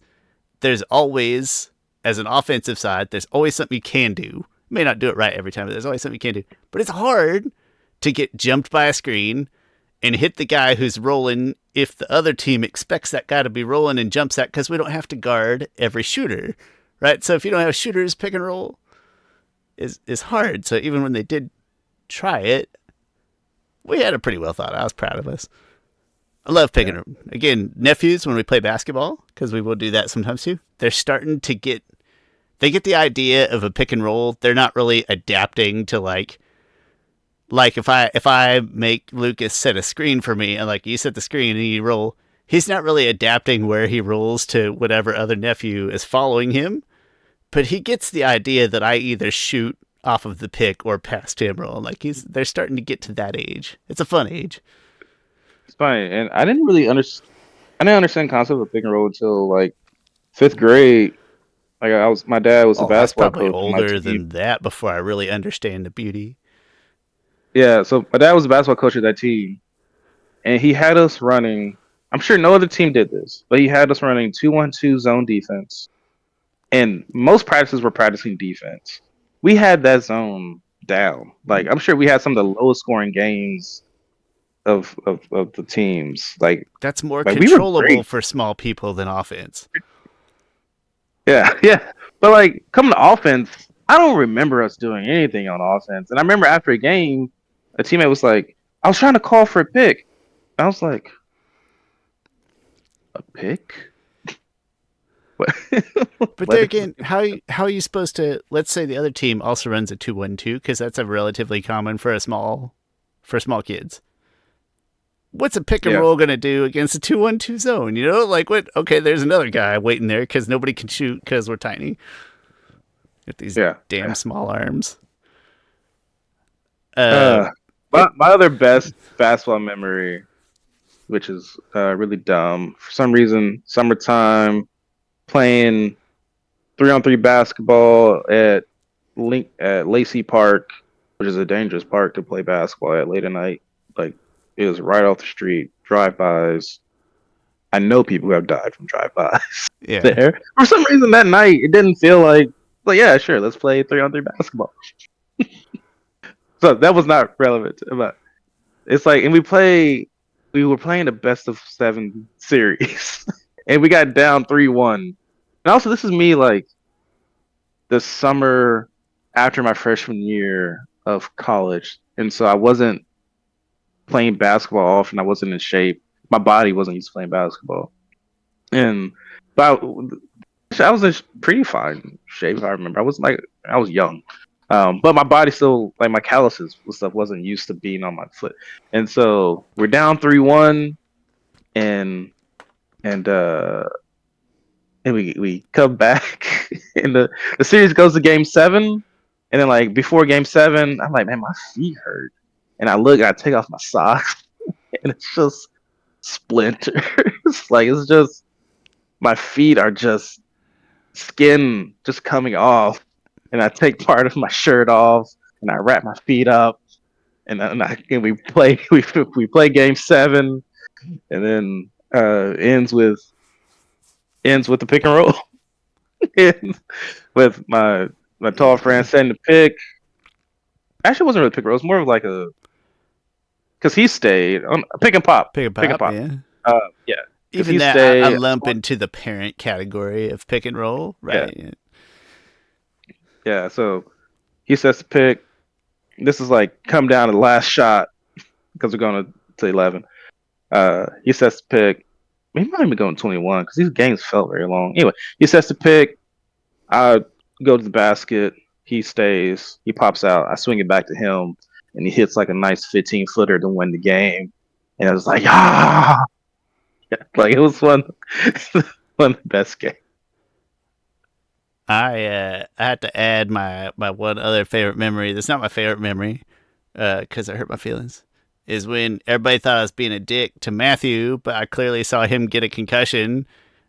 there's always, as an offensive side, there's always something you can do. You may not do it right every time, but there's always something you can do. But it's hard to get jumped by a screen and hit the guy who's rolling if the other team expects that guy to be rolling and jumps that because we don't have to guard every shooter, right? So if you don't have shooters, pick and roll is hard. So even when they did try it, we had it pretty well thought. I was proud of us. I love picking yeah, them. Again, nephews, when we play basketball, because we will do that sometimes too, they're starting to they get the idea of a pick and roll. They're not really adapting to like if I make Lucas set a screen for me and like you set the screen and you roll, he's not really adapting where he rolls to whatever other nephew is following him. But he gets the idea that I either shoot off of the pick or past him roll. Like they're starting to get to that age. It's a fun age. it's fine. And I didn't really understand. I didn't understand the concept of pick and roll until like fifth grade. Like my dad was a Oh, I was basketball probably coach on my older team. than that before I really understand the beauty. Yeah, so my dad was a basketball coach of that team, and he had us running. I'm sure no other team did this, but he had us running 2-1-2 zone defense, and most practices were practicing defense. We had that zone down. Like I'm sure we had some of the lowest scoring games of the teams. That's more Like we were controllable great. for small people than offense. Yeah, yeah. But like coming to offense, I don't remember us doing anything on offense. And I remember after a game, a teammate was like, "I was trying to call for a pick." I was like, "A pick? What? But what there is?" again, how are you supposed to? Let's say the other team also runs a 2-1-2 because that's a relatively common for small kids. What's a pick and Yeah, roll going to do against a 2-1-2 zone? You know, like what? Okay, there's another guy waiting there because nobody can shoot because we're tiny with these yeah. damn Yeah. small arms. Uh, Uh, it my other best basketball memory, which is really dumb, for some reason, summertime playing 3-on-3 basketball at Lacey Park, which is a dangerous park to play basketball at late at night. Like it was right off the street, drive-bys. I know people who have died from drive-bys yeah. there. For some reason that night it didn't feel like yeah, sure, let's play 3-on-3 basketball. So that was not relevant, but it's like, and we were playing the best of seven series, and we got down 3-1. And also, this is me like the summer after my freshman year of college, and so I wasn't playing basketball often. I wasn't in shape. My body wasn't used to playing basketball, and but I was in pretty fine shape. If I remember, I was young, but my body still like my calluses and stuff wasn't used to being on my foot, and so we're down 3-1, and and uh and we come back, and the series goes to game seven, and then like before game seven, I'm like, man, my feet hurt, and I take off my socks, and it's just splinters, like it's just my feet are just skin just coming off, and I take part of my shirt off, and I wrap my feet up, and we play we play game seven, and then ends with the pick and roll, and with my tall friend Yeah. setting the pick. Actually, it wasn't really pick and roll. It was more of like a because he stayed on Pick and pick and pop, pop. yeah. Yeah, because Even he that, I stayed. lump into the parent category of pick and roll, Yeah, right? yeah. So he sets the pick. This is like come down to the last shot because we're going to 11. He sets the pick. He might even go in 21 because these games felt very long. Anyway, he sets the pick. I go to the basket. He stays. He pops out. I swing it back to him, and he hits like a nice 15 footer to win the game. And I was like, ah! Like it was one of the best games. I had to add my one other favorite memory. That's not my favorite memory, because it hurt my feelings. Is when everybody thought I was being a dick to Matthew, but I clearly saw him get a concussion,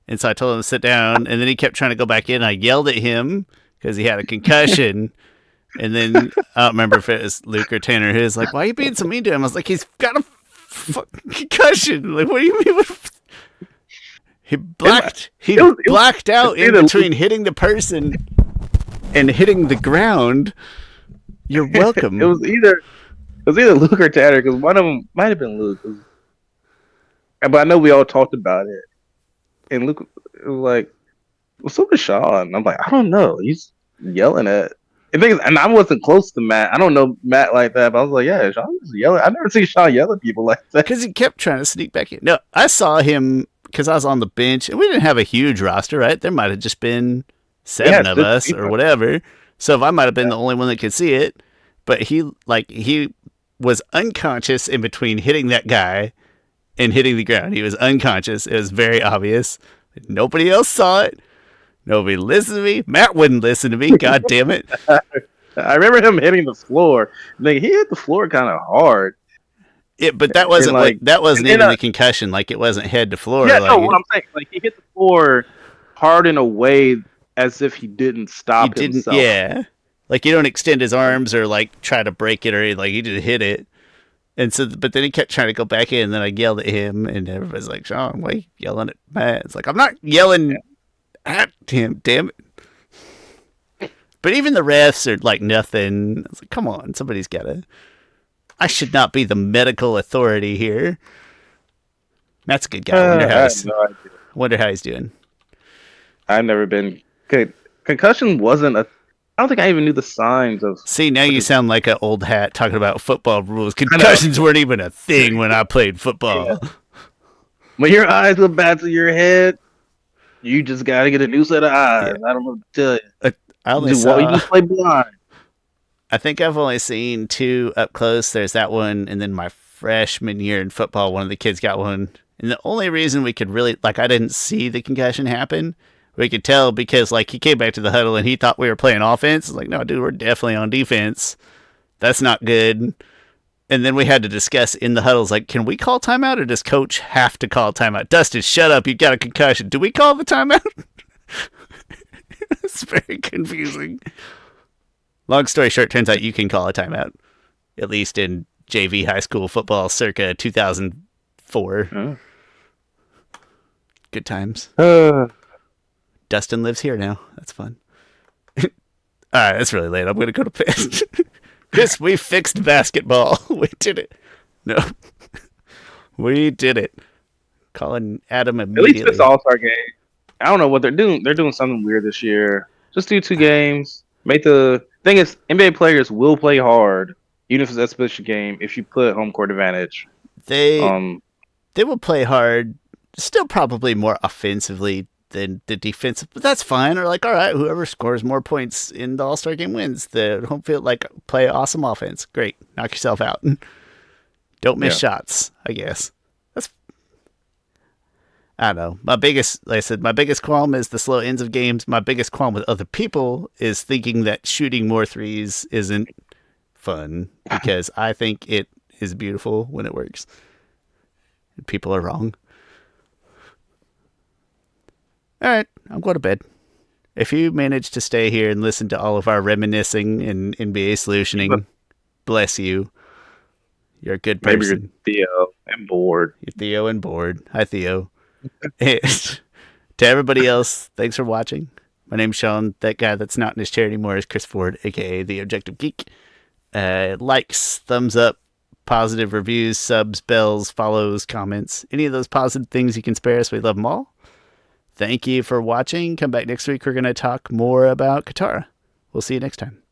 and so I told him to sit down, and then he kept trying to go back in. I yelled at him because he had a concussion, and then I don't remember if it was Luke or Tanner who was like, "Why are you being so mean to him?" I was like, "He's got a fucking concussion. Like, what do you mean?" He blacked out in between hitting the person and hitting the ground. You're welcome. It was either Luke or Tanner because one of them might have been Luke. But I know we all talked about it, and Luke was like, "What's up with Shawn?" I'm like, "I don't know. He's yelling at." And I wasn't close to Matt. I don't know Matt like that, but I was like, "Yeah, Shawn was yelling." I've never seen Shawn yell at people like that because he kept trying to sneak back in. No, I saw him because I was on the bench, and we didn't have a huge roster, right? There might have just been 7 of us or whatever. So if I might have been the only one that could see it, but he was unconscious in between hitting that guy and hitting the ground. He was unconscious. It was very obvious. Nobody else saw it. Nobody listened to me. Matt wouldn't listen to me. God damn it. I remember him hitting the floor. Like, he hit the floor kind of hard. But that wasn't that wasn't even the concussion. Like, it wasn't head to floor. Yeah, no, what I'm saying, like, he hit the floor hard in a way as if he didn't stop himself. Yeah. Like, you don't extend his arms or, like, try to break it or anything. Like, he just hit it. And so, but then he kept trying to go back in, and then I yelled at him, and everybody's like, "Shawn, why are you yelling at Matt?" It's like, I'm not yelling at him, damn it. But even the refs are like, nothing. It's like, come on, somebody's got to. I should not be the medical authority here. Matt's a good guy. Wonder how he's doing. I've never been. Concussion wasn't a. I don't think I even knew the signs of. See, now you sound like an old hat talking about football rules. Concussions weren't even a thing when I played football. Yeah. When your eyes go back to your head, you just got to get a new set of eyes. Yeah. I don't know what to tell you. You just play blind. I think I've only seen 2 up close. There's that one, and then my freshman year in football, one of the kids got one. And the only reason we could really, like, I didn't see the concussion happen. We could tell because, like, he came back to the huddle and he thought we were playing offense. Like, no, dude, we're definitely on defense. That's not good. And then we had to discuss in the huddles, like, can we call timeout or does coach have to call timeout? Dustin, shut up. You got a concussion. Do we call the timeout? It's very confusing. Long story short, turns out you can call a timeout. At least in JV high school football circa 2004. Good times. Dustin lives here now. That's fun. All right, it's really late. I'm going to go to bed. Chris, we fixed basketball. We did it. No. We did it. Calling Adam immediately. At least it's All-Star game. I don't know what they're doing. They're doing something weird this year. Just do 2 games. The thing is, NBA players will play hard, even if it's an exhibition game, if you put home court advantage. They will play hard, still probably more offensively than the defensive, but that's fine. Or like, all right, whoever scores more points in the All-Star game wins. The home field, like, play awesome offense. Great. Knock yourself out. Don't miss shots, I guess. I don't know. Like I said, my biggest qualm is the slow ends of games. My biggest qualm with other people is thinking that shooting more threes isn't fun, because I think it is beautiful when it works. People are wrong. All right, I'm going to bed. If you manage to stay here and listen to all of our reminiscing and NBA solutioning, bless you. You're a good person. Maybe you're Theo and bored. You're Theo and bored. Hi, Theo. To everybody else, thanks for watching. My name's Shawn. That guy that's not in his chair anymore is Chris Ford, aka The Objective Geek. Likes, thumbs up, positive reviews, subs, bells, follows, comments, any of those positive things you can spare us. We love them all. Thank you for watching. Come back next week. We're going to talk more about Katara. We'll see you next time.